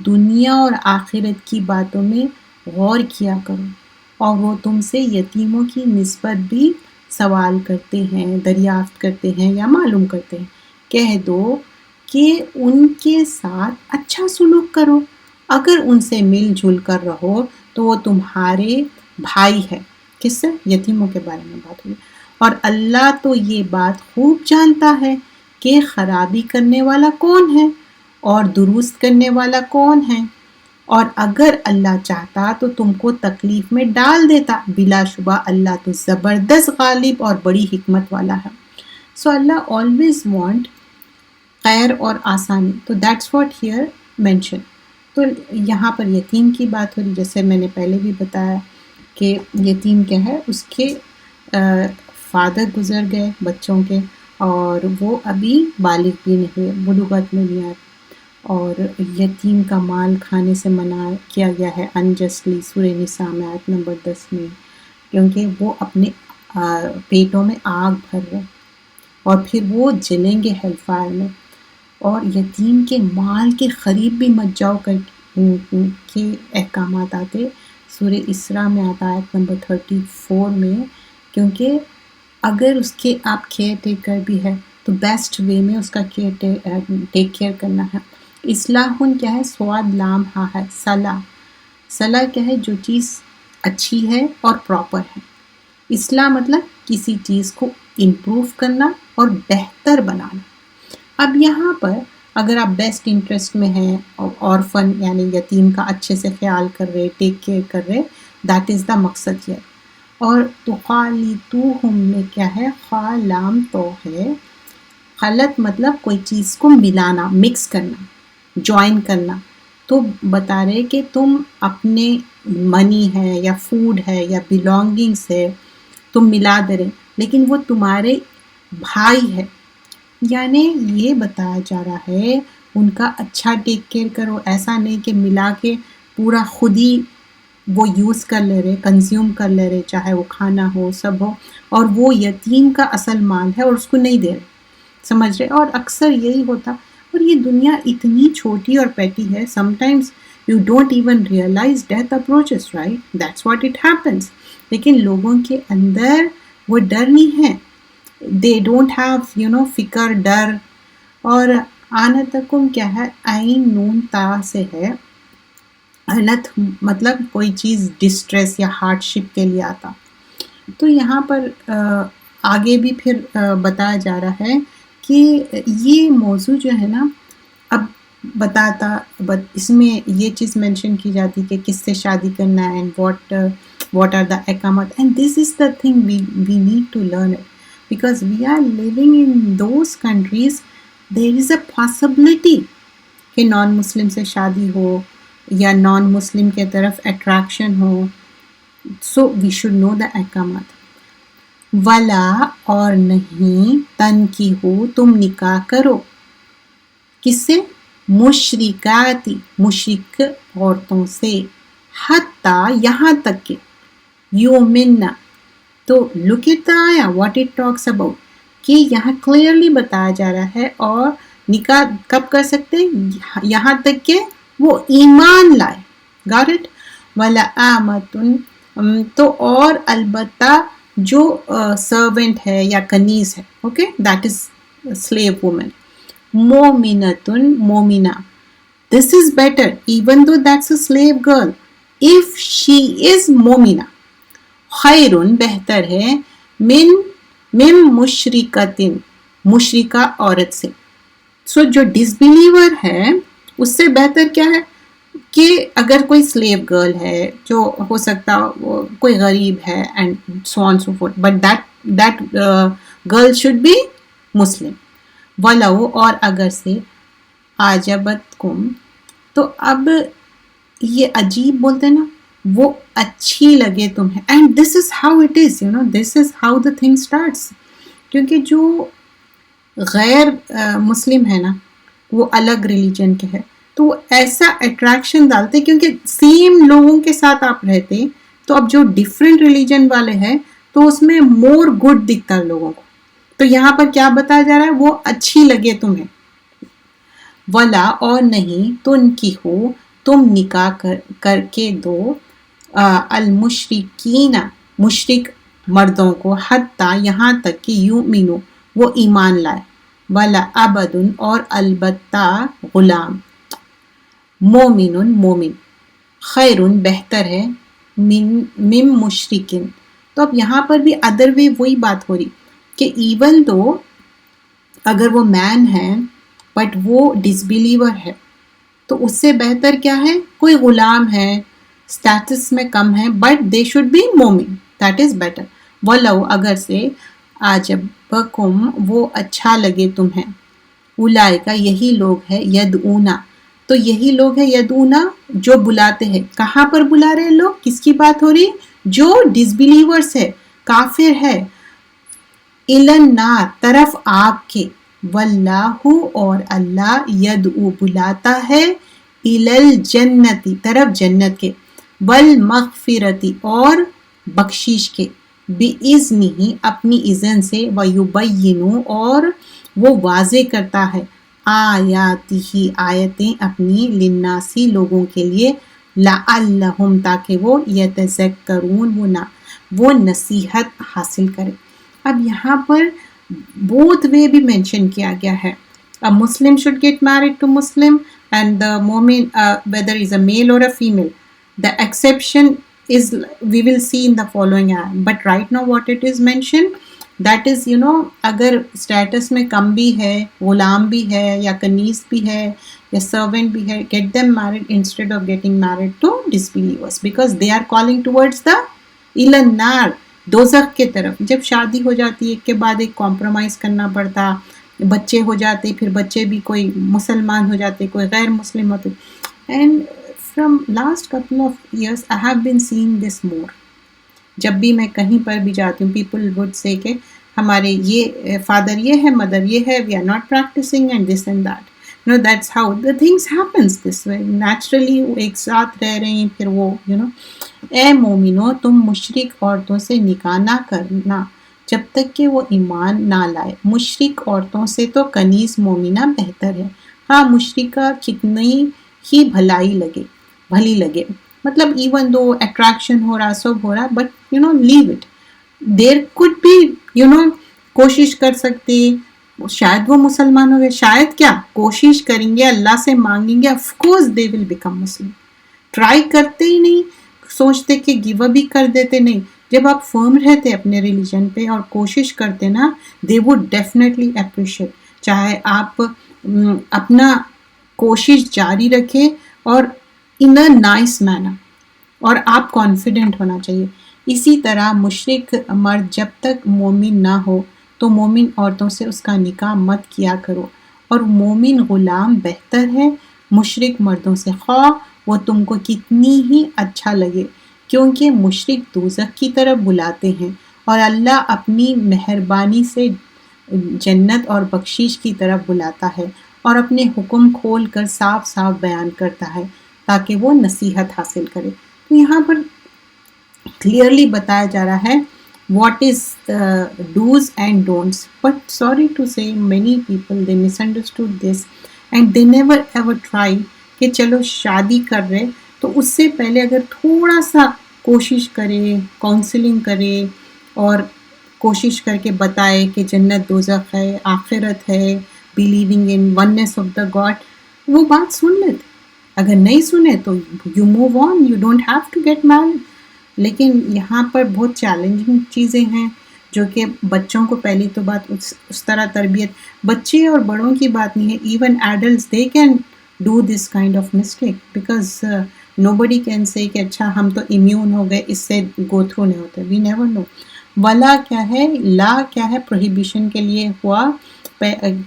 A: دنیا اور آخرت کی باتوں میں غور کیا کرو، اور وہ تم سے یتیموں کی نسبت بھی سوال کرتے ہیں، دریافت کرتے ہیں یا معلوم کرتے ہیں. کہہ دو کہ ان کے ساتھ اچھا سلوک کرو، اگر ان سے مل جل کر رہو تو وہ تمہارے بھائی ہے. کس سے؟ یتیموں کے بارے میں بات ہوئی. اور اللہ تو یہ بات خوب جانتا ہے کہ خرابی کرنے والا کون ہے اور درست کرنے والا کون ہے. اور اگر اللہ چاہتا تو تم کو تکلیف میں ڈال دیتا، بلا شبہ اللہ تو زبردست غالب اور بڑی حکمت والا ہے. سو اللہ always want خیر اور آسانی. تو دیٹس واٹ ہیئر مینشن. تو یہاں پر یتیم کی بات ہو رہی، جیسے میں نے پہلے بھی بتایا کہ یتیم کیا ہے، اس کے فادر گزر گئے بچوں کے، اور وہ ابھی بالغ بھی نہیں ہوئے، بلوغت میں نہیں آئے، اور یتیم کا مال کھانے سے منع کیا گیا ہے انجسٹلی سورہ نساء میں آیت نمبر 10 میں، کیونکہ وہ اپنے پیٹوں میں آگ بھر رہے اور پھر وہ جلیں گے ہیل فائر میں. اور یتیم کے مال کے قریب بھی مت جاؤ کر کے احکامات آتے سورہ اسراء میں آتا ہے آیت نمبر 34 میں، کیونکہ اگر اس کے آپ کیئر ٹیکر بھی ہے تو بیسٹ وے میں اس کا ٹیک کیئر کرنا ہے. اصلاح کیا ہے؟ سواد لام ہا ہے، صلاح. صلاح کیا ہے؟ جو چیز اچھی ہے اور پراپر ہے. اصلاح مطلب کسی چیز کو امپروو کرنا اور بہتر بنانا. اب یہاں پر اگر آپ بیسٹ انٹرسٹ میں ہیں، اورفن یعنی یتیم کا اچھے سے خیال کر رہے، ٹیک کیئر کر رہے، دیٹ از دا مقصد ہے. اور تخالطوہم میں کیا ہے؟ خا لام تو ہے. خلط مطلب کوئی چیز کو ملانا، مکس کرنا، جوائن کرنا. تو بتا رہے کہ تم اپنے منی ہے یا فوڈ ہے یا بلونگنگس ہے تم ملا دے رہے، لیکن وہ تمہارے بھائی ہے. یعنی یہ بتایا جا رہا ہے ان کا اچھا ٹیک کیئر کرو، ایسا نہیں کہ ملا کے پورا خود ہی وہ یوز کر لے رہے، کنزیوم کر لے رہے، چاہے وہ کھانا ہو سب ہو، اور وہ یتیم کا اصل مال ہے اور اس کو نہیں دے رہے. سمجھ رہے؟ اور اکثر یہی ہوتا. اور یہ دنیا اتنی چھوٹی اور پیٹی ہے, sometimes you don't even realize death approaches, right? That's what it happens. لیکن لوگوں کے اندر وہ ڈر نہیں ہے. دے ڈونٹ ہیو فکر, ڈر. اور آنتکم کیا ہے؟ عین نون تا سے ہے. انت مطلب کوئی چیز ڈسٹریس یا ہارڈ شپ کے لیے آتا. تو یہاں پر آگے بھی پھر بتایا جا رہا ہے کہ یہ موضوع جو ہے نا, اب بتاتا اس میں یہ چیز مینشن کی جاتی کہ کس سے شادی کرنا ہے, اینڈ واٹ آر دا احکامات. And this is the thing we need to learn it, because we are living in those countries there is a possibility کہ نان مسلم سے شادی ہو یا نان مسلم کے طرف attraction who. So we should know دا احکامات. ولا اور نہیں, تن کی ہو تم نکاح کرو, کس سے؟ مشرکاتی, مشرک عورتوں سے. حتی یہاں تک کہ یومنا, تو لک ایٹ دا آیا واٹ اٹ ٹاکس اباؤٹ, کہ یہاں کلیئرلی بتایا جا رہا ہے. اور نکاح کب کر سکتے ہیں؟ یہاں تک کہ وہ ایمان لائے. Got it? ولا آمتن, تو اور البتہ جو سرونٹ ہے یا کنیز ہے, okay, that is slave woman. مومنتن, مومنہ. This is better even though that's a slave girl, if she is مومنہ. خیرن, بہتر ہے. من مشرکتن, مشرکہ عورت سے. سو جو ڈس بلیور ہے اس سے بہتر کیا ہے کہ اگر کوئی سلیو گرل ہے, جو ہو سکتا کوئی غریب ہے, and so on so forth, but that girl should be Muslim. ولو, اور اگر سے آجبتکم, تو اب یہ عجیب بولتے ہیں نا, وہ اچھی لگے تمہیں. And this is how it is, this is how the thing starts. کیونکہ جو غیر مسلم ہے نا, وہ الگ ریلیجن کے ہے, تو وہ ایسا اٹریکشن ڈالتے کیونکہ سیم لوگوں کے ساتھ آپ رہتے. تو اب جو ڈفرینٹ ریلیجن والے ہیں تو اس میں مور گڈ دکھتا ہے لوگوں کو. تو یہاں پر کیا بتایا جا رہا ہے؟ وہ اچھی لگے تمہیں. ولا, اور نہیں, تن کی ہو تم نکاح کر کے دو, المشرکین, مشرک مردوں کو, حتی یہاں تک کہ یؤمنو, وہ ایمان لائے. ولا عبدن, اور البتہ غلام. مومن, مومن. خیرن, بہتر ہے. من مشرکن. تو اب یہاں پر بھی ادر وے وہی بات ہو رہی کہ ایون دو اگر وہ مین ہے بٹ وہ ڈس بلیور ہے, تو اس سے بہتر کیا ہے؟ کوئی غلام ہے, اسٹیٹس میں کم ہے, بٹ دے شوڈ بی مومن, دیٹ از بیٹر. ولو, اگر سے آجبکم, وہ اچھا لگے تمہیں. اولئک, یہی لوگ ہے, یدعونا, تو یہی لوگ ہے یدعونا, جو بلاتے ہیں. کہاں پر بلا رہے لوگ؟ کس کی بات ہو رہی؟ جو ڈس بلیورس ہے, کافر ہے. الی النار, طرف آگ کے. واللہ, اور اللہ, یدعو, بلاتا ہے. الی الجنتی, طرف جنت کے. والمغفرتی, اور بخشش کے. بِإِذْنِهِ, اپنی اذن سے. وَيُبَيِّنُ, اور وہ واضح کرتا ہے. آیاتہ, آیتیں اپنی. للناسی, لوگوں کے لیے. لعلہم, تاکہ وہ یتذکرون, وہ نصیحت حاصل کرے. اب یہاں پر both way بھی مینشن کیا گیا ہے. A Muslim should get married to Muslim, and the Mu'min, whether is a male or a female. The exception is, we will see in the following ayah. But right now what it is mentioned, that is, اگر status میں کم بھی ہے, غلام بھی ہے, یا کنیز بھی ہے, یا سرونٹ بھی ہے, get them married instead of getting married to disbelievers, because they are calling towards the إِلَى النَّارِ, دوزخ کے طرف. جب شادی ہو جاتی ہے ایک کے بعد ایک کمپرومائز کرنا پڑتا, بچے ہو جاتے, پھر بچے بھی کوئی مسلمان ہو جاتے, کوئی غیر مسلم ہوتے. And from last couple of years I have been seeing this more. جب بھی میں کہیں پر بھی جاتی ہوں, people would say کہ ہمارے یہ فادر یہ ہے, مدر یہ ہے, we are not practicing and this and that. That's how the things happens this way. Naturally وہ ایک ساتھ رہ رہے ہیں, پھر وہ اے مومنو, تم مشرک عورتوں سے نکاح نہ کرنا, جب تک کہ وہ ایمان نہ لائے. مشرک عورتوں سے تو کنیز مومنہ بہتر ہے. ہاں مشرکہ کتنی ہی بھلی لگے، مطلب ایون دو اٹریکشن ہو رہا سب ہو رہا، but leave it. There could be کوشش کر سکتے، شاید وہ مسلمان ہو گئے، شاید کیا کوشش کریں گے، اللہ سے مانگیں گے، of course they will become Muslim. Try کرتے ہی نہیں، سوچتے کہ گیو اپ بھی کر دیتے. نہیں، جب آپ فرم رہتے اپنے ریلیجن پہ اور کوشش کرتے نا، دے وڈ ڈیفینیٹلی اپریشیٹ. چاہے آپ اپنا کوشش جاری رکھیں اور ان اے نائس مینر، اور آپ کانفیڈنٹ ہونا چاہیے. اسی طرح مشرک مرد جب تک مومن نہ ہو تو مومن عورتوں سے اس کا نکاح مت کیا کرو، اور مومن غلام بہتر ہے مشرک مردوں سے، خواہ وہ تم کو کتنی ہی اچھا لگے، کیونکہ مشرک دوزخ کی طرف بلاتے ہیں اور اللہ اپنی مہربانی سے جنت اور بخشش کی طرف بلاتا ہے، اور اپنے حکم کھول کر صاف صاف بیان کرتا ہے تاکہ وہ نصیحت حاصل کرے. تو یہاں پر کلیئرلی بتایا جا رہا ہے what is do's and don'ts, but sorry to say many people they misunderstood this and they never ever try کہ چلو شادی کر رہے تو اس سے پہلے اگر تھوڑا سا کوشش کرے، کاؤنسلنگ کرے اور کوشش کر کے بتائے کہ جنت دوزخ ہے، آخرت ہے، believing in oneness of the God، وہ بات سن لیتے. اگر نہیں سنے تو you move on, you don't have to get married. لیکن یہاں پر بہت چیلنجنگ چیزیں ہیں جو کہ بچوں کو پہلی تو بات اس طرح تربیت، بچے اور بڑوں کی بات نہیں ہے، even adults they can do this kind of mistake because nobody can say کہ اچھا ہم تو امیون ہو گئے، اس سے گو تھرو نہیں ہوتے. We never know. ولا کیا ہے، لا کیا ہے، پروہیبیشن کے لیے ہوا.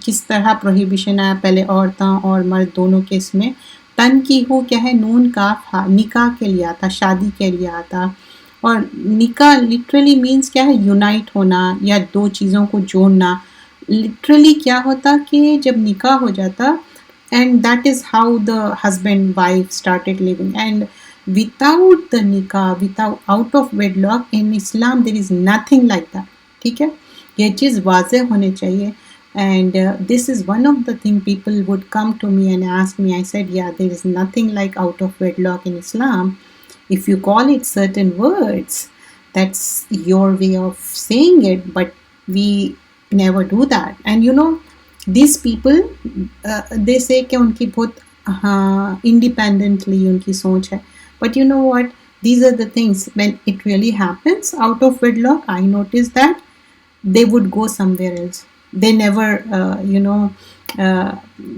A: کس طرح پروہیبیشن آیا، پہلے عورتوں اور مرد دونوں کے اس میں. تن کی ہو کیا ہے، نون کاف، نکاح کے لیے آتا، شادی کے لیے آتا. اور نکاح لٹرلی مینس کیا ہے، یونائٹ ہونا یا دو چیزوں کو جوڑنا. لٹرلی کیا ہوتا کہ جب نکاح ہو جاتا and that is how the husband wife started living and without the nikah, without out of wedlock in Islam there is nothing like that. ٹھیک ہے، یہ چیز واضح ہونے چاہیے. And this is one of the thing people would come to me and ask me. I said, yeah, there is nothing like out of wedlock in Islam. If you call it certain words, that's your way of saying it, but we never do that. And these people, they say کہ ان کی بہت independently ان کی سوچ ہے. But you know what? These are the things, when it really happens out of wedlock, I noticed that they would go somewhere else. They never,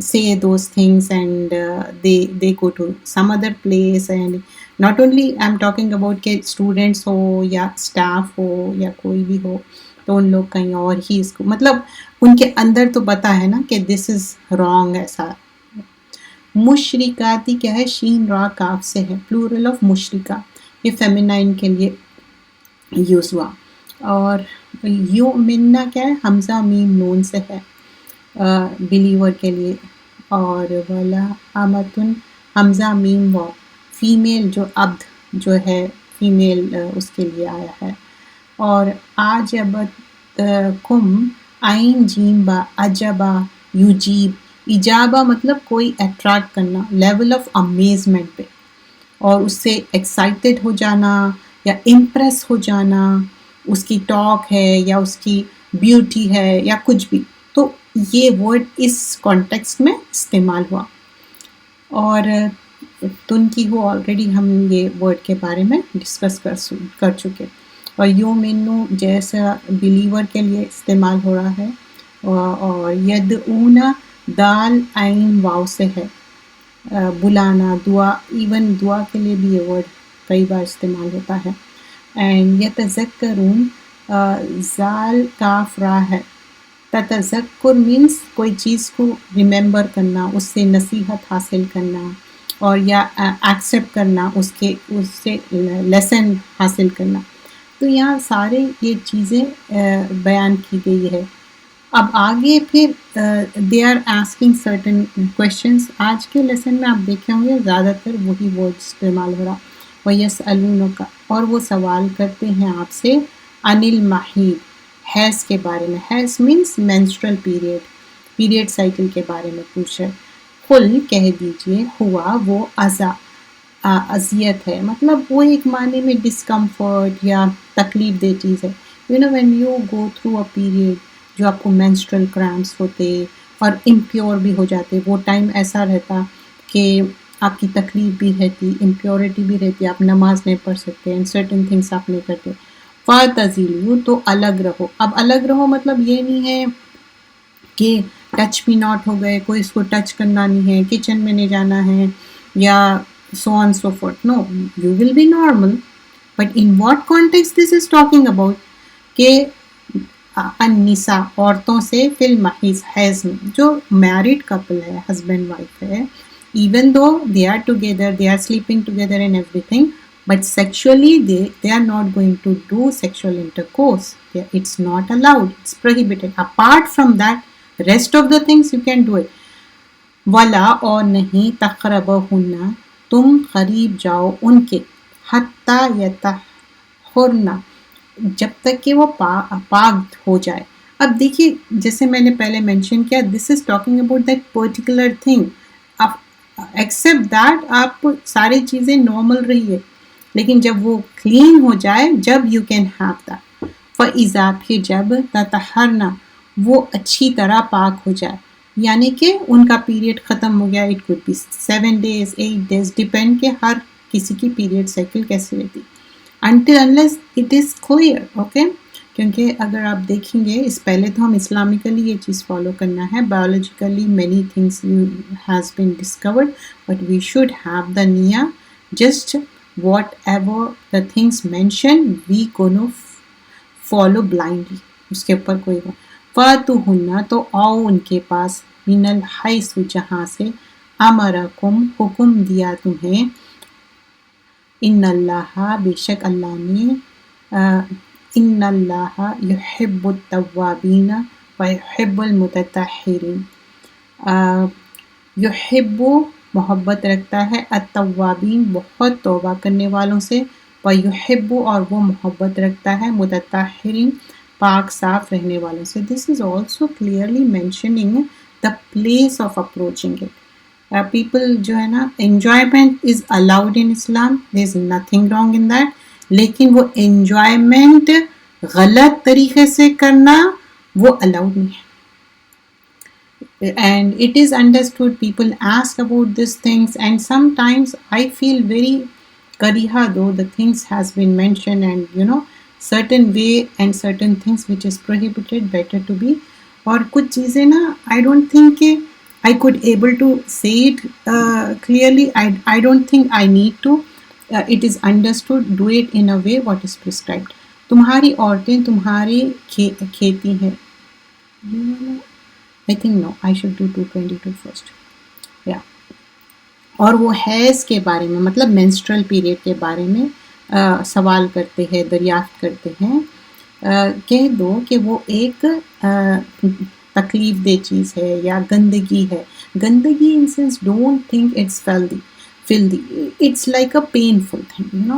A: say those things, and they go to some other place. And not only I'm talking about کہ students ہو یا staff ہو یا کوئی بھی ہو تو ان لوگ کہیں اور ہی اس کو، مطلب ان کے اندر تو پتا ہے نا کہ this is wrong. ایسا مشرکاتی کیا ہے، شین را کاف سے ہے، پلورل آف مشرکہ، یہ فیمینائن کے لیے یوز ہوا. اور یؤمنہ کیا ہے، حمزہ میم نون سے ہے، بلیور کے لیے. اور ولا امتن حمزہ میم واو، فیمیل جو عبد جو ہے فیمیل اس کے لیے آیا ہے. اور آجبت کم عین جیم با، عجبا یجیب، اجابہ مطلب کوئی اٹریکٹ کرنا، لیول آف امیزمنٹ پہ، اور اس سے ایکسائٹیڈ ہو جانا یا امپریس ہو جانا، اس کی ٹاک ہے یا اس کی بیوٹی ہے یا کچھ بھی. تو یہ ورڈ اس کانٹیکسٹ میں استعمال ہوا. اور تن کی ہو آلریڈی ہم یہ ورڈ کے بارے میں ڈسکس کر چکے. اور یومنو جیسا بلیور کے لیے استعمال ہو رہا ہے. اور یدعونا دال عین واو سے ہے، بلانا، دعا، ایون دعا کے لیے بھی یہ ورڈ کئی بار استعمال ہوتا ہے. اینڈ یتذکرون، زال کاف را ہے. تتذکر مینس کوئی چیز کو ریممبر کرنا، اس سے نصیحت حاصل کرنا، اور یا ایکسیپٹ کرنا، اس سے لیسن حاصل کرنا. تو یہاں سارے یہ چیزیں بیان کی گئی ہے. اب آگے پھر they are asking certain questions. آج کے لیسن میں آپ دیکھے ہوں گے زیادہ تر وہی ورڈ استعمال ہو رہا. وَيَسْأَلُونَكَ، اور وہ سوال کرتے ہیں آپ سے، عن المحید، حیض کے بارے میں. حیض مینس مینسٹرل پیریڈ سائیکل کے بارے میں پوچھ رہے. قل کہہ دیجئے ہوا وہ اذیت ہے, مطلب وہ ایک معنی میں ڈسکمفرٹ یا تکلیف دہ چیز ہے. When you go through a period, جو آپ کو مینسٹرل کرامپس ہوتے اور امپیور بھی ہو جاتے, وہ ٹائم ایسا رہتا کہ آپ کی تکلیف بھی رہتی, امپیورٹی بھی رہتی, آپ نماز نہیں پڑھ سکتے, اینڈ سرٹن تھنگس آپ نہیں کرتے. فَاعْتَزِلُوا تو الگ رہو. اب الگ رہو مطلب یہ نہیں ہے کہ ٹچ بھی ناٹ ہو گئے, کوئی اس کو ٹچ کرنا نہیں ہے, کچن میں نہیں جانا ہے, یا so on so forth. No, you will be normal. But in what context this is talking about? کہ النساء عورتوں سے فی المحیض حیض میں, جو میرڈ کپل ہے, ہسبینڈ وائف ہے, even though they are together, they are sleeping together and everything, but sexually they are not going to do sexual intercourse. It's not allowed, it's prohibited. Apart from that, rest of the things you can do it. ولا اور نہیں تقربہن تم قریب جاؤ ان کے, حتی یطہرن جب تک کہ وہ پاک ہو جائے. اب دیکھیے جیسے میں نے پہلے مینشن کیا, this is talking about that particular thing. Accept that آپ ساری چیزیں نارمل رہیے, لیکن جب وہ کلین ہو جائے, جب یو کین ہیو دیٹ. فَإِذَا پھر جب تطہرن وہ اچھی طرح پاک ہو جائے, یعنی کہ ان کا پیریڈ ختم ہو گیا. It could be 7 days 8 days, depend کہ ہر کسی کی پیریڈ سائیکل کیسے رہتی. until unless it is clear, okay. کیونکہ اگر آپ دیکھیں گے, اس پہلے تو ہم اسلامکلی یہ چیز فالو کرنا ہے, biologically many things has been discovered, but we should have the niya, just whatever the things mentioned we gonna follow blindly, اس کے اوپر کوئی بات. فَاتُوهُنَّ تو آؤ ان کے پاس, من الحیث جہاں سے, امرکم حکم دیا تمہیں, ان اللہ بے شک اللہ نے, ان اللہ یحب التوابین ویحب المتطہرین. یحب محبت رکھتا ہے, التوابین بہت توبہ کرنے والوں سے, ویحب اور وہ محبت رکھتا ہے, متطہرین پاک صاف رہنے والوں سے. This is also clearly mentioning the place of approaching it. People جو ہے نا, enjoyment is allowed in Islam, there is nothing wrong in that, لیکن وہ انجوائمنٹ غلط طریقے سے کرنا وہ الاؤڈ نہیں ہے. And it is understood, people ask about these things, and sometimes I feel very kariha though the things has been mentioned, and certain way and certain things which is prohibited better to be. اور کچھ چیزیں نا I don't think کہ I could able to say it clearly. I don't think I need to. It is understood, do it in a way what is prescribed. تمہاری عورتیں تمہاری کھیتی ہیں. I think no, I should do 222 first. Yeah. اور وہ حیض کے بارے میں, مطلب مینسٹرل پیریڈ کے بارے میں سوال کرتے ہیں, دریافت کرتے ہیں. کہہ دو کہ وہ ایک تکلیف دہ چیز ہے یا گندگی ہے. گندگی in sense don't think it's filthy, it's like a painful thing,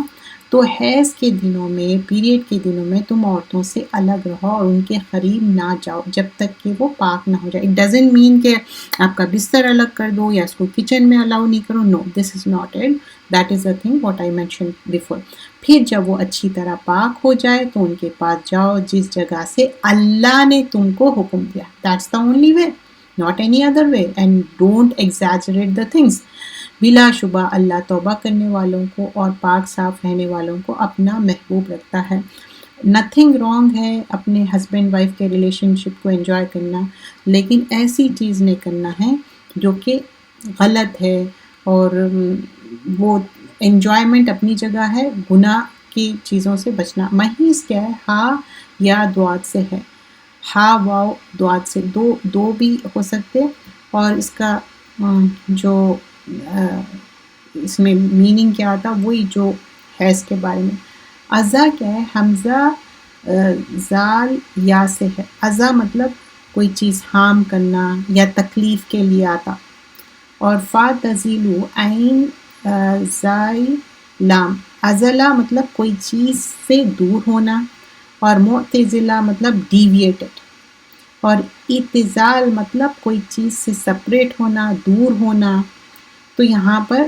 A: تو حیض کے دنوں میں, پیریڈ کے دنوں میں تم عورتوں سے الگ رہو اور ان کے قریب نہ جاؤ جب تک کہ وہ پاک نہ ہو جائے. اٹ ڈزنٹ مین کہ آپ کا بستر الگ کر دو یا اس کو کچن میں الاؤ نہیں کرو. No, this is not it. That is a thing what I mention before. پھر جب وہ اچھی طرح پاک ہو جائے تو ان کے پاس جاؤ جس جگہ سے اللہ نے تم کو حکم دیا. That's the only way, not any other way, and don't exaggerate the things. بلا شبہ اللہ توبہ کرنے والوں کو اور پاک صاف رہنے والوں کو اپنا محبوب رکھتا ہے. نتھنگ رانگ ہے اپنے ہسبینڈ وائف کے ریلیشن شپ کو انجوائے کرنا, لیکن ایسی چیز نہیں کرنا ہے جو کہ غلط ہے. اور وہ انجوائمنٹ اپنی جگہ ہے, گناہ کی چیزوں سے بچنا. محیض کیا ہے؟ ہا یا دوات سے ہے, ہا واو دوات سے, دو بھی ہو سکتے. اور اس کا جو اس میں میننگ کیا آتا, وہی جو حیض کے بارے میں. ازا کیا ہے؟ حمزہ زال یا سے ہے. ازا مطلب کوئی چیز ہارم کرنا یا تکلیف کے لیے آتا. اور فا تزیلو عین زائی لام, ازلا مطلب کوئی چیز سے دور ہونا, اور معتزلہ مطلب ڈیویٹڈ، اور اعتزال مطلب کوئی چیز سے سپریٹ ہونا، دور ہونا. تو یہاں پر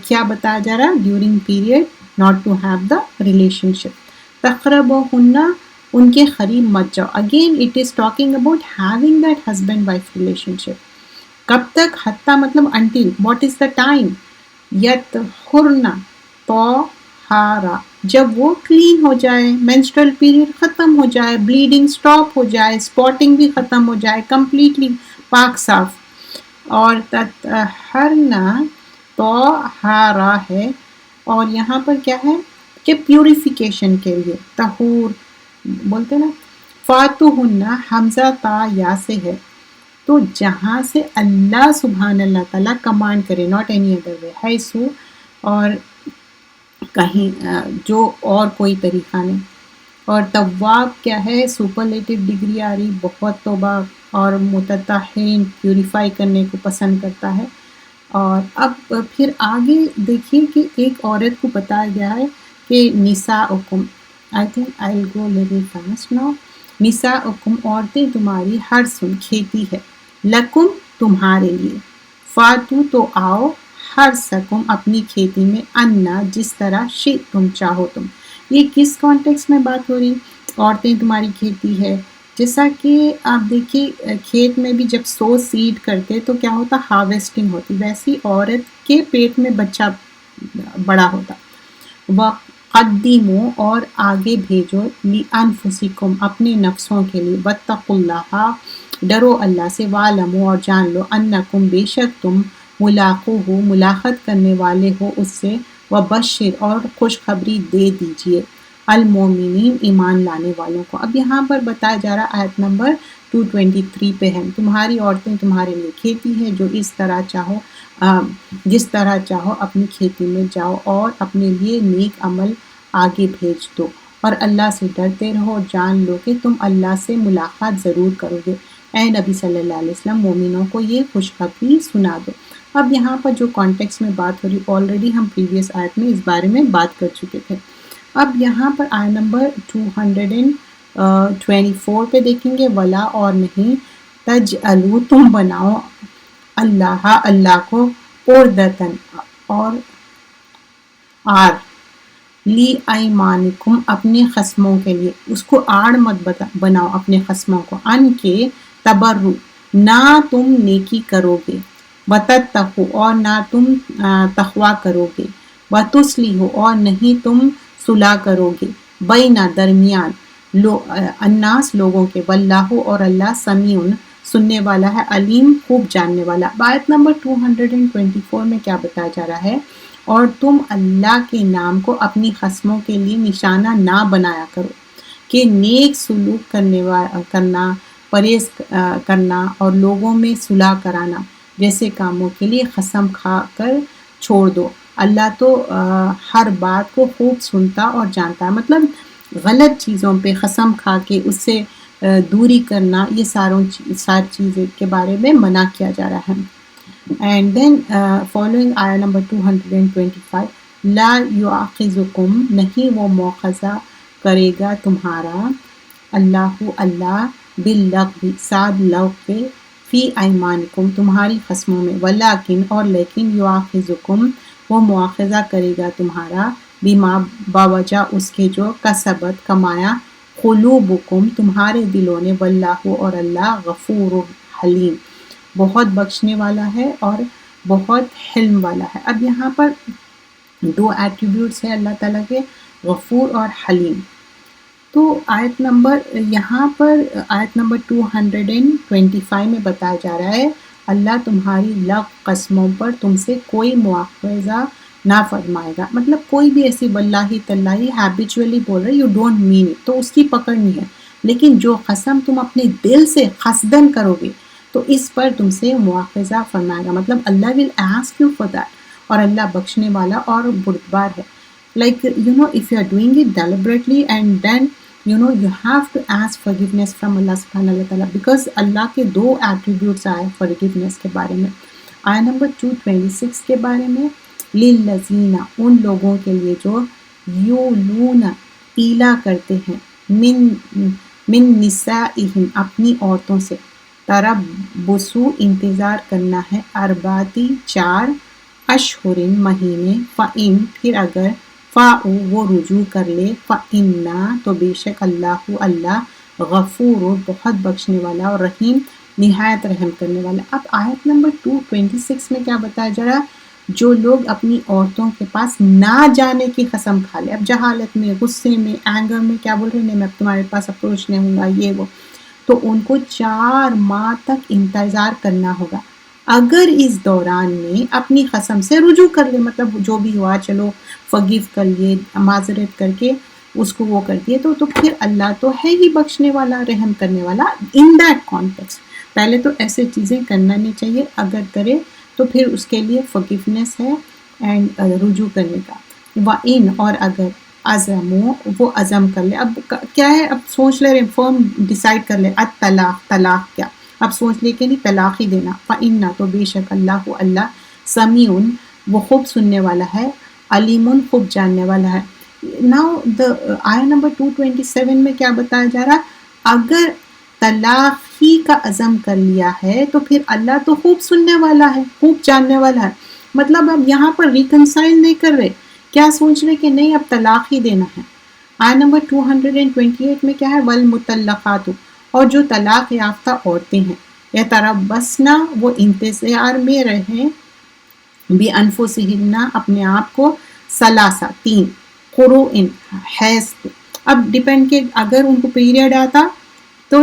A: کیا بتایا جا رہا ہے؟ During period not to have the relationship. تقربوہن، ان کے قریب مت جاؤ. Again it is talking about having that husband wife relationship. کب تک؟ حتیٰ مطلب until. What is the time? یطہرن، طہارا، جب وہ کلین ہو جائے، مینسٹرل پیریڈ ختم ہو جائے، بلیڈنگ سٹاپ ہو جائے، اسپاٹنگ بھی ختم ہو جائے، کمپلیٹلی پاک صاف. اور تطہرن طہارا ہے، اور یہاں پر کیا ہے کہ پیوریفیکیشن کے لیے طہور بولتے نا. فاتوہن حمزہ تا یا سے ہے، تو جہاں سے اللہ سبحان اللہ تعالیٰ کمانڈ کرے، ناٹ اینی ادر وے، ہے سو، اور کہیں جو اور کوئی طریقہ نہیں. اور تواب کیا ہے؟ سپرلیٹو ڈگری آ رہی، بہت توبہ اور متطہرین پیوریفائی کرنے کو پسند کرتا ہے. اور اب پھر آگے دیکھیے کہ ایک عورت کو بتایا گیا ہے کہ نساؤکم، I think I will go little fast now. نساؤکم، عورتیں تمہاری، حرث کھیتی ہے، لکم تمہارے لیے، فاتو تو آؤ، حرثکم اپنی کھیتی میں، انا جس طرح شئتم چاہو تم. یہ کس کانٹیکس میں بات ہو رہی؟ عورتیں تمہاری کھیتی ہے. جیسا کہ آپ دیکھیے کھیت میں بھی جب سو سیڈ کرتے تو کیا ہوتا؟ ہارویسٹنگ ہوتی. ویسی عورت کے پیٹ میں بچہ بڑا ہوتا. وقدموا، اور آگے بھیجو، لانفسکم اپنے نفسوں کے لیے، واتقوا اللہ، ڈرو اللہ سے، وعلموا اور جان لو، انکم بے شک تم، ملاقوہ ملاقات کرنے والے ہو اس سے، وبشر اور خوشخبری دے دیجئے، المومنین ایمان لانے والوں کو. اب یہاں پر بتایا جا رہا آیت نمبر 223 پہ ہے، تمہاری عورتیں تمہارے لیے کھیتی ہے، جو اس طرح چاہو جس طرح چاہو اپنی کھیتی میں جاؤ اور اپنے لیے نیک عمل آگے بھیج دو، اور اللہ سے ڈرتے رہو، اور جان لو کہ تم اللہ سے ملاقات ضرور کرو گے. اے نبی صلی اللہ علیہ وسلم، مومنوں کو یہ خوشخبری سنا دو. اب یہاں پر جو کانٹیکس میں بات ہو رہی، آلریڈی ہم پریویس آیت میں اس بارے میں بات کر چکے تھے. اب یہاں پر آیت نمبر 224 پہ دیکھیں گے، ولا اور نہیں، تجعلوا تم بناؤ، اللہ کو، عردتن اور آڑ، لی ایمانکم اپنے خصموں کے لیے، اس کو آڑ مت بناؤ اپنے خصموں کو، ان کے تبرو نہ تم نیکی کرو گے، وتتقوا اور نہ تم تقوی کرو گے، وتصلحوا اور نہیں تم صلح کرو گے، بینا درمیان، الناس لوگوں کے، واللہ اور اللہ سمیع سننے والا ہے، علیم خوب جاننے والا. آیت نمبر 224 میں کیا بتایا جا رہا ہے؟ اور تم اللہ کے نام کو اپنی خصموں کے لیے نشانہ نہ بنایا کرو، کہ نیک سلوک کرنا، پرہیز کرنا اور لوگوں میں صلح کرانا جیسے کاموں کے لیے قسم کھا کر چھوڑ دو. اللہ تو ہر بات کو خوب سنتا اور جانتا ہے. مطلب غلط چیزوں پہ قسم کھا کے اس سے دوری کرنا، یہ ساری چیزیں کے بارے میں منع کیا جا رہا ہے. اینڈ دین فالوئنگ آیا نمبر 225، لا یؤاخذکم نہیں وہ مؤاخذہ کرے گا تمہارا، اللہ باللغو ساد لغو کے، فی ایمانکم تمہاری قسموں میں، ولیکن اور لیکن، یؤاخذکم وہ مؤاخذہ کرے گا تمہارا، بما باوجہ اس کے جو کسبت کمایا، قلوبکم تمہارے دلوں نے، واللہ اور اللہ غفور حلیم بہت بخشنے والا ہے اور بہت حلم والا ہے. اب یہاں پر دو ایٹریبیوٹس ہیں اللہ تعالیٰ کے، غفور اور حلیم. تو آیت نمبر یہاں پر آیت نمبر 225 میں بتایا جا رہا ہے، اللہ تمہاری لغو قسموں پر تم سے کوئی مواخذہ نہ فرمائے گا. مطلب کوئی بھی ایسی واللہ تاللہ ہیبیچولی بول رہے، یو ڈونٹ مین اٹ، تو اس کی پکڑ نہیں ہے. لیکن جو قسم تم اپنے دل سے قصدن کرو گے تو اس پر تم سے مواخذہ فرمائے گا. مطلب Allah will ask you for that, اور اللہ بخشنے والا اور بردبار ہے. Like, if you are doing it deliberately, and then, you have to ask forgiveness from Allah subhanahu wa ta'ala, because اللہ کے دو attributes آئے forgiveness کے بارے میں. آیا نمبر 226 کے بارے میں، للذین ان لوگوں کے لیے جو یولون ایلا کرتے ہیں، من من نسائہم اپنی عورتوں سے، تربصوا انتظار کرنا ہے، ارباتی 4 اشہرن مہینے، فَإِن پھر اگر فاؤ وہ رجوع کر لے، فَإِنَّا تو بے شک اللہ غفور بہت بخشنے والا اور رحیم نہایت رحم کرنے والا۔ اب آیت نمبر 226 میں کیا بتایا جا رہا؟ جو لوگ اپنی عورتوں کے پاس نہ جانے کی قسم کھا لے، اب جہالت میں، غصے میں، اینگر میں کیا بول رہے ہیں، نہیں میں تمہارے پاس اپروچ نہیں ہوں گا، یہ وہ، تو ان کو 4 ماہ تک انتظار کرنا ہوگا۔ اگر اس دوران میں اپنی قسم سے رجوع کر لے، مطلب جو بھی ہوا چلو فگیو کر لیے، معذرت کر کے اس کو وہ کر دیے، تو پھر اللہ تو ہے ہی بخشنے والا، رحم کرنے والا ان دیٹ کانٹیکسٹ۔ پہلے تو ایسے چیزیں کرنا نہیں چاہیے، اگر کرے تو پھر اس کے لیے فگیونیس ہے اینڈ رجوع کرنے کا۔ وَإِن اور اگر عزمو وہ عزم کر لے، اب کیا ہے، اب سوچ لے رہے، فرم ڈیسائیڈ کر لے، الطلاق طلاق کیا، اب سوچ لے کہ نہیں طلاق ہی دینا، فَإِنَّ تو بے شک اللہ سمیع وہ خوب سننے والا ہے، علیم خوب جاننے والا ہے۔ ناؤ آیا نمبر 227 میں کیا بتایا جا رہا؟ اگر طلاق ہی کا عزم کر لیا ہے تو پھر اللہ تو خوب سننے والا ہے، خوب جاننے والا ہے۔ مطلب اب یہاں پر ریکنسائل نہیں کر رہے، کیا سوچ رہے کہ نہیں اب طلاق ہی دینا ہے۔ آیا نمبر 228 میں کیا ہے؟ والمطلقات اور جو طلاق یافتہ عورتیں ہیں، یتربصن وہ انتظار میں رہیں، بانفسہن اپنے آپ کو، 3 قروء حیض پہ۔ اب ڈیپینڈ کہ اگر ان کو پیریڈ آتا تو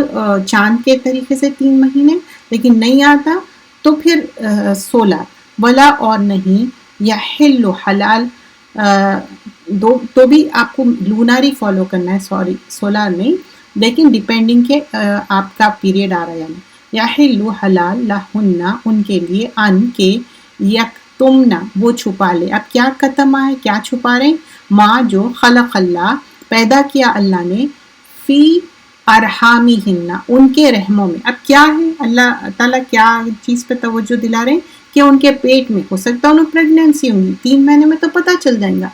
A: چاند کے طریقے سے 3 مہینے، لیکن نہیں آتا تو پھر 16، ولا اور نہیں، یحل حلال تو بھی آپ کو لوناری فالو کرنا ہے، سوری سولار نہیں، لیکن ڈیپینڈنگ کہ آپ کا پیریڈ آ رہا ہے یا نہیں۔ یحل حلال لہن ان کے لیے، ان کے یکتمنا وہ چھپا لے۔ اب کیا کتما ہے، کیا چھپا رہے ہیں؟ ماں جو خلق اللہ پیدا کیا اللہ نے، فی ارحامہن ان کے رحموں میں۔ اب کیا ہے، اللہ تعالیٰ کیا چیز پہ توجہ دلا رہے ہیں کہ ان کے پیٹ میں، ہو سکتا ہے انہیں پریگنینسی ہوں گی، 3 مہینے میں تو پتہ چل جائے گا۔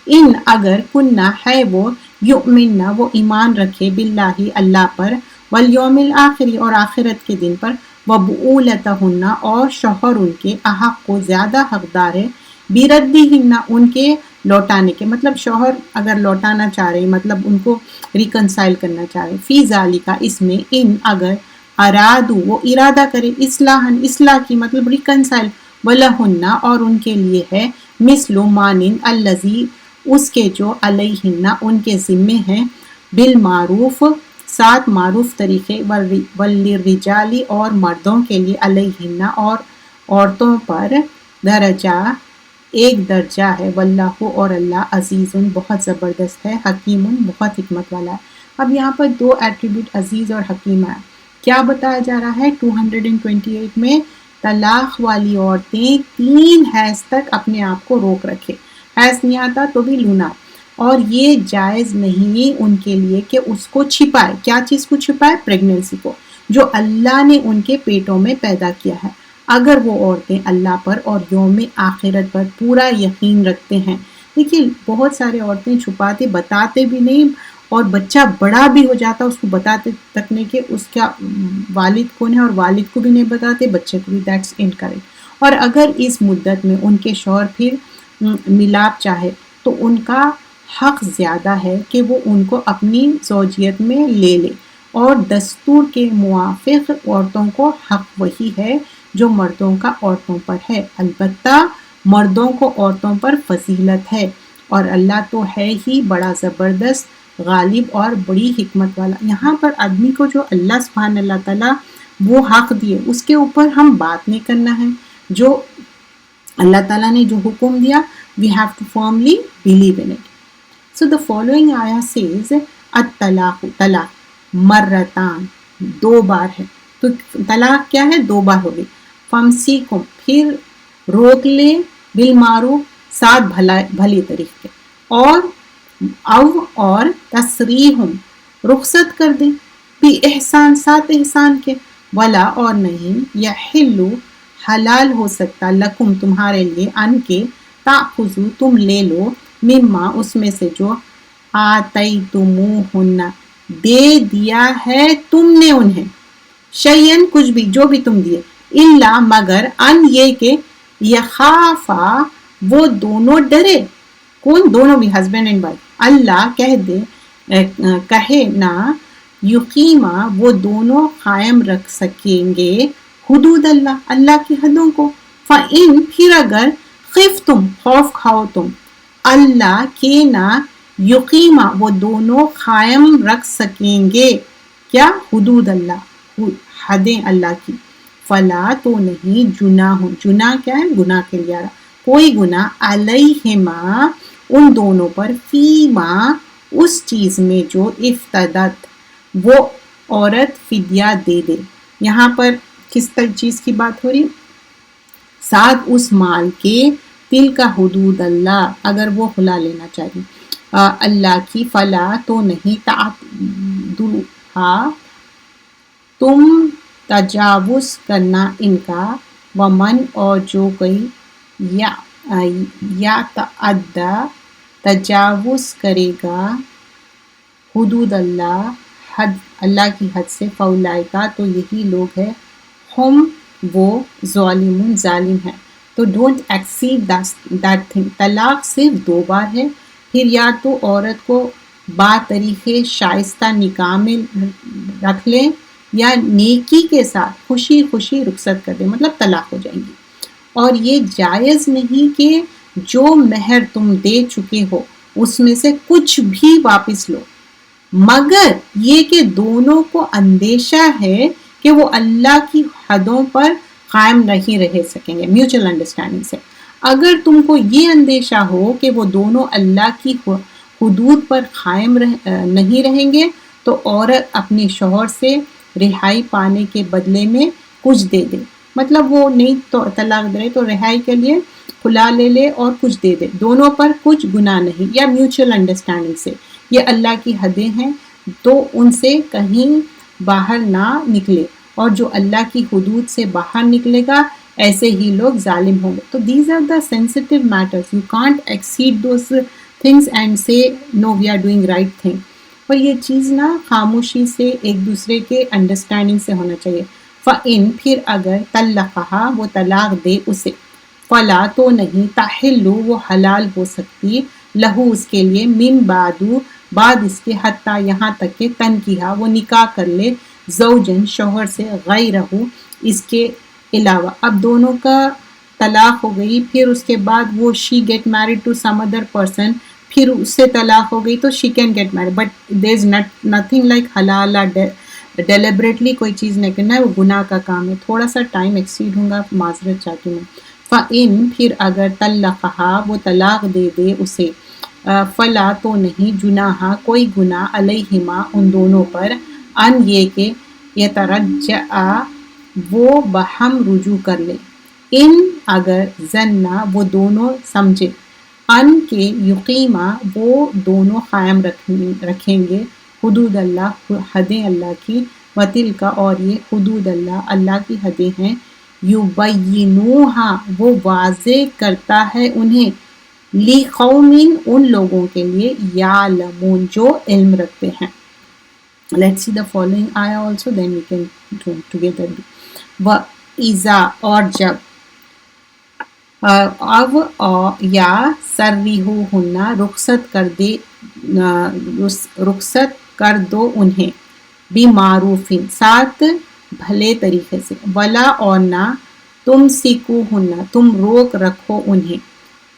A: ان اگر کننا ہے وہ، یؤمننا وہ ایمان رکھے، باللہ اللہ پر، والیوم الآخری اور آخرت کے دن پر، وبعولتہن اور شوہر ان کے، احق کو زیادہ حقدار ہے، بیردہن ان کے لوٹانے کے، مطلب شوہر اگر لوٹانا چاہ رہے، مطلب ان کو ریکنسائل کرنا چاہ رہے، فی ذالکا اس میں، ان اگر ارادو وہ ارادہ کرے، اصلاح کی مطلب ریکنسائل، ولہن اور ان کے لیے ہے، مثل مانند الذی اس کے جو، علیہن ان کے ذمے ہیں، بالمعروف 7 معروف طریقے، وللرجال اور مردوں کے لیے، علیہن اور عورتوں پر، درجہ ایک درجہ ہے، واللہ اور اللہ عزیز بہت زبردست ہے، حکیم بہت حکمت والا ہے۔ اب یہاں پر 2 ایٹریبیوٹ عزیز اور حکیم ہے۔ کیا بتایا جا رہا ہے 228 میں؟ طلاق والی عورتیں 3 حیض تک اپنے آپ کو روک رکھے، حیض نہیں آتا تو بھی لونا، اور یہ جائز نہیں ان کے لیے کہ اس کو چھپائے۔ کیا چیز کو چھپائے؟ پریگننسی کو، جو اللہ نے ان کے پیٹوں میں پیدا کیا ہے۔ اگر وہ عورتیں اللہ پر اور یوم آخرت پر پورا یقین رکھتے ہیں۔ دیکھیے بہت سارے عورتیں چھپاتے، بتاتے بھی نہیں، اور بچہ بڑا بھی ہو جاتا اس کو بتاتے تک نہیں کہ اس کا والد کون ہے، اور والد کو بھی نہیں بتاتے، بچے کو بھی، دیٹس انکریکٹ۔ اور اگر اس مدت میں ان کے شوہر پھر ملاپ چاہے تو ان کا حق زیادہ ہے کہ وہ ان کو اپنی زوجیت میں لے لے، اور دستور کے موافق عورتوں کو حق وہی ہے جو مردوں کا عورتوں پر ہے، البتہ مردوں کو عورتوں پر فضیلت ہے، اور اللہ تو ہے ہی بڑا زبردست، غالب اور بڑی حکمت والا۔ یہاں پر آدمی کو جو اللہ سبحانہ اللہ تعالیٰ وہ حق دیے، اس کے اوپر ہم بات نہیں کرنا ہے۔ جو اللہ تعالیٰ نے جو حکم دیا، we have to firmly believe in it. So the following ayah says الطلاق طلاق مرتان 2 بار ہے، تو طلاق کیا ہے؟ 2 بار ہوگی۔ فمسیکم پھر روک لے، بالمعروف 7 بھلی طریقے، اور تسریحم رخصت کر دیں، بھی احسان 7 احسان کے، ولا اور نہیں، یحل حلال ہو سکتا، لکم تمہارے لیے، ان کے، تاخذو تم لے لو، مما اس میں سے جو، آتیتموہن دے دیا ہے تم نے انہیں، شیئن کچھ بھی، جو بھی تم دیے، الا مگر ان یہ کہ یخافا وہ دونوں ڈرے، کون؟ دونوں بھی، ہسبینڈ اینڈ وائف، اللہ کہہ دے کہے نہ، یقیمہ وہ دونوں قائم رکھ سکیں گے، حدود اللہ اللہ کی حدوں کو، فَإِن پھر اگر خفتم خوف کھاؤ تم، اللہ کے نہ یقیمہ وہ دونوں قائم رکھ سکیں گے، کیا؟ حدود اللہ، حدیں اللہ کی، فلا تو نہیں، جناح، جناح کیا ہے؟ گناہ کے لیے، کوئی گناہ، علیہما ان دونوں پر، فیما اس چیز میں جو افتدت وہ عورت فدیہ دے دے۔ یہاں پر کس چیز کی بات ہو رہی؟ ساتھ اس مال کے، تل کا حدود اللہ، اگر وہ کھلا لینا چاہیے اللہ کی، فلا تو نہیں، تعدوہا تم تجاوز کرنا ان کا، ومن اور جو کوئی یا تعدی تجاوز کرے گا، حدود اللہ حد اللہ کی حد سے، فاولئک تو یہی لوگ ہیں، ہم وہ ظالمون ظالم ہیں۔ تو ڈونٹ ایکسیڈ دیٹ تھنگ، طلاق صرف 2 بار ہے، پھر یا تو عورت کو با طریقے شائستہ نکاح میں رکھ لیں یا نیکی کے ساتھ خوشی خوشی رخصت کر دیں، مطلب طلاق ہو جائیں گی۔ اور یہ جائز نہیں کہ جو مہر تم دے چکے ہو اس میں سے کچھ بھی واپس لو، مگر یہ کہ دونوں کو اندیشہ ہے کہ وہ اللہ کی حدوں پر قائم نہیں رہ سکیں گے، میوچل انڈرسٹینڈنگ سے۔ اگر تم کو یہ اندیشہ ہو کہ وہ دونوں اللہ کی حدود پر قائم نہیں رہیں گے تو عورت اپنے شوہر سے رہائی پانے کے بدلے میں کچھ دے دے، مطلب وہ نہیں تو طلاق دے تو رہائی کے لیے کھلا لے لے اور کچھ دے دے، دونوں پر کچھ گناہ نہیں، یا میوچل انڈرسٹینڈنگ سے۔ یہ اللہ کی حدیں ہیں تو ان سے کہیں باہر نہ نکلے، اور جو اللہ کی حدود سے باہر نکلے گا ایسے ہی لوگ ظالم ہوں گے۔ تو these are the sensitive matters, you can't exceed those things and say no we are doing right thing. اور یہ چیز نا خاموشی سے ایک دوسرے کے انڈرسٹینڈنگ سے ہونا چاہیے۔ فَإِن پھر اگر طلقہا وہ طلاق دے اسے، فلا تو نہیں، تحلو وہ حلال ہو سکتی، لہو اس کے لیے، من بعد اس کے، حتیٰ یہاں تک کہ تنکیہا وہ نکاح کر لے، زوجن شوہر سے، غیرہ اس کے علاوہ۔ اب دونوں کا طلاق ہو گئی، پھر اس کے بعد وہ she get married to some other person, پھر اس سے طلاق ہو گئی تو she can get married, but there is nothing like حلال ڈیلیبریٹلی کوئی چیز نہیں کرنا ہے، وہ گناہ کا کام ہے۔ تھوڑا سا ٹائم ایکسیڈ ہوں گا، معذرت چاہتی ہوں۔ فَإِن پھر اگر طلقہا وہ طلاق دے دے اسے، فلا تو نہیں، جناح کوئی گناہ، علیہما ان دونوں پر، ان یہ کہ یترجعا وہ بہم رجوع کر لے، ان اگر زنا وہ دونوں سمجھے، ان کے یقیمہ وہ دونوں قائم رکھیں گے، حدود اللہ حدیں اللہ کی، وتلک اور یہ حدود اللہ اللہ کی حدیں ہیں، یبینوہا وہ واضح کرتا ہے انہیں، لقوم ان لوگوں کے لیے، یعلمون جو علم رکھتے ہیں۔ Let's see the following ayah also, then we can do together. وَإِذَا اور جب، اب یا سرِّحُوهُنَّ رخصت کر دو انہیں، بِمَعْرُوفٍ ساتھ بھلے طریقے سے، ولا اور نہ، تُمْسِكُوهُنَّ تم روک رکھو انہیں،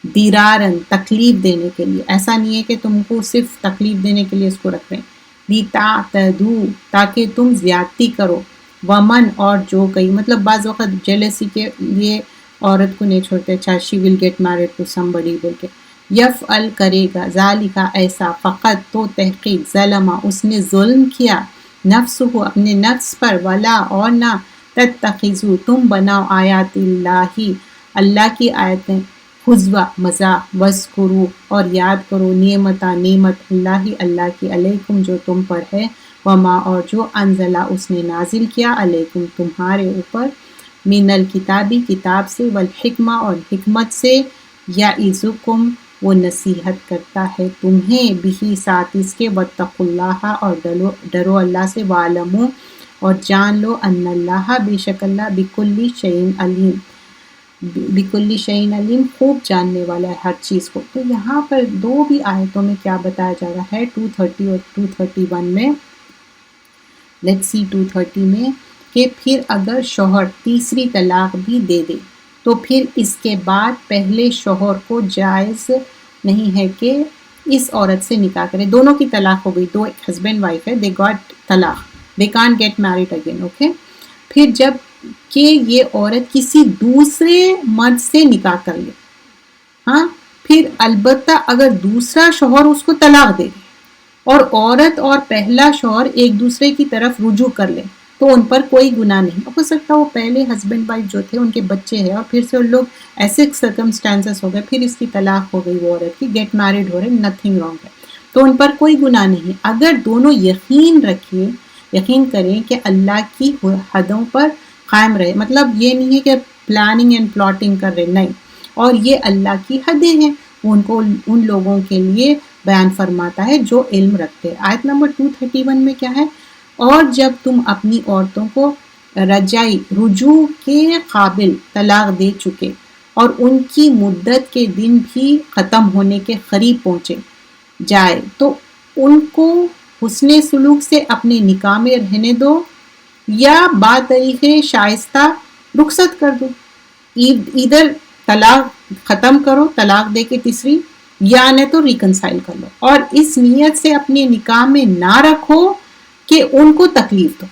A: درارن تکلیف دینے کے لیے، ایسا نہیں ہے کہ تم کو صرف تکلیف دینے کے لیے اس کو رکھ رہے ہیں، لِتَعْتَدُوا تاکہ تم زیادتی کرو، ومن اور جو کئی، مطلب بعض وقت جیلسی کے لیے عورت کو نہیں چھوڑتے، چاہے she will get married to somebody بول کے، یفعل کرے گا، ذالک ایسا، فقط تو تحقیق، ظلم اس نے ظلم کیا، نفسہ اپنے نفس پر، ولا اور نہ، تتخذوا تم بناؤ، آیات اللہ اللہ کی آیتیں، حضوا مذاق، وذکروا اور یاد کرو، نعمت اللہ اللہ کی، علیکم جو تم پر ہے، وما اور جو انزلہ اس نے نازل کیا، علیکم تمہارے اوپر، من الکتابی کتاب سے، والحکمہ اور حکمت سے، یعظکم وہ نصیحت کرتا ہے تمہیں بھی ساتھ اس کے واتقوا اللہ اور ڈرو اللہ سے وعلموا اور جان لو ان اللہ بے شک اللہ بکل شیء علیم بکل شیء علیم خوب جاننے والا ہے ہر چیز کو. تو یہاں پر دو بھی آیتوں میں کیا بتایا جا رہا ہے 230 اور 231 میں. لیٹس سی 230 میں کہ پھر اگر شوہر تیسری طلاق بھی دے دے تو پھر اس کے بعد پہلے شوہر کو جائز نہیں ہے کہ اس عورت سے نکاح کرے. دونوں کی طلاق ہو گئی, دو ہسبینڈ وائف ہے, دے گاٹ طلاق, they can't get married again. Okay, پھر جب کہ یہ عورت کسی دوسرے مرد سے نکاح کر لے, ہاں, پھر البتہ اگر دوسرا شوہر اس کو طلاق دے اور عورت اور پہلا شوہر ایک دوسرے کی طرف رجوع کر لے تو ان پر کوئی گناہ نہیں. ہو سکتا وہ پہلے ہسبینڈ وائف جو تھے ان کے بچے ہیں اور پھر سے ان لوگ ایسے سرکمسٹانسز ہو گئے, پھر اس کی طلاق ہو گئی وہ عورت کی, گیٹ میرڈ ہو رہے, نتھنگ رانگ ہے, تو ان پر کوئی گناہ نہیں اگر دونوں یقین کریں کہ اللہ کی حدوں پر قائم رہے. مطلب یہ نہیں ہے کہ پلاننگ اینڈ پلاٹنگ کر رہے, نہیں, اور یہ اللہ کی حدیں ہیں, ان کو ان لوگوں کے لیے بیان فرماتا ہے جو علم رکھتے ہیں. آیت نمبر 231 میں کیا ہے, اور جب تم اپنی عورتوں کو رجوع کے قابل طلاق دے چکے اور ان کی مدت کے دن بھی ختم ہونے کے قریب پہنچے جائے تو ان کو حسن سلوک سے اپنے نکاح میں رہنے دو یا با طریق شائستہ رخصت کر دو. ادھر طلاق ختم کرو, طلاق دے کے تیسری, یا نہ تو ریکنسائل کر لو, اور اس نیت سے اپنے نکاح میں نہ رکھو کہ ان کو تکلیف دو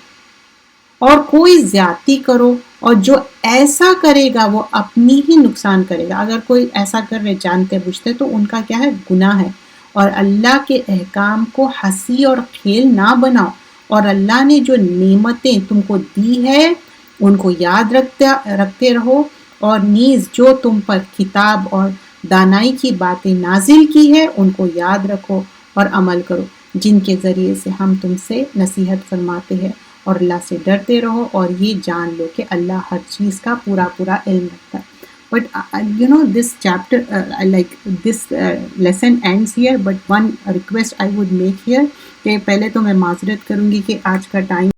A: اور کوئی زیادتی کرو, اور جو ایسا کرے گا وہ اپنی ہی نقصان کرے گا. اگر کوئی ایسا کر رہے جانتے بوجھتے تو ان کا کیا ہے, گناہ ہے. اور اللہ کے احکام کو ہنسی اور کھیل نہ بناؤ, اور اللہ نے جو نعمتیں تم کو دی ہے ان کو یاد رکھتے رہو, اور نیز جو تم پر کتاب اور دانائی کی باتیں نازل کی ہے ان کو یاد رکھو اور عمل کرو, جن کے ذریعے سے ہم تم سے نصیحت فرماتے ہیں, اور اللہ سے ڈرتے رہو اور یہ جان لو کہ اللہ ہر چیز کا پورا علم رکھتا ہے. But this chapter, this lesson ends here, but one request I would make here کہ پہلے تو میں معذرت کروں گی کہ آج کا ٹائم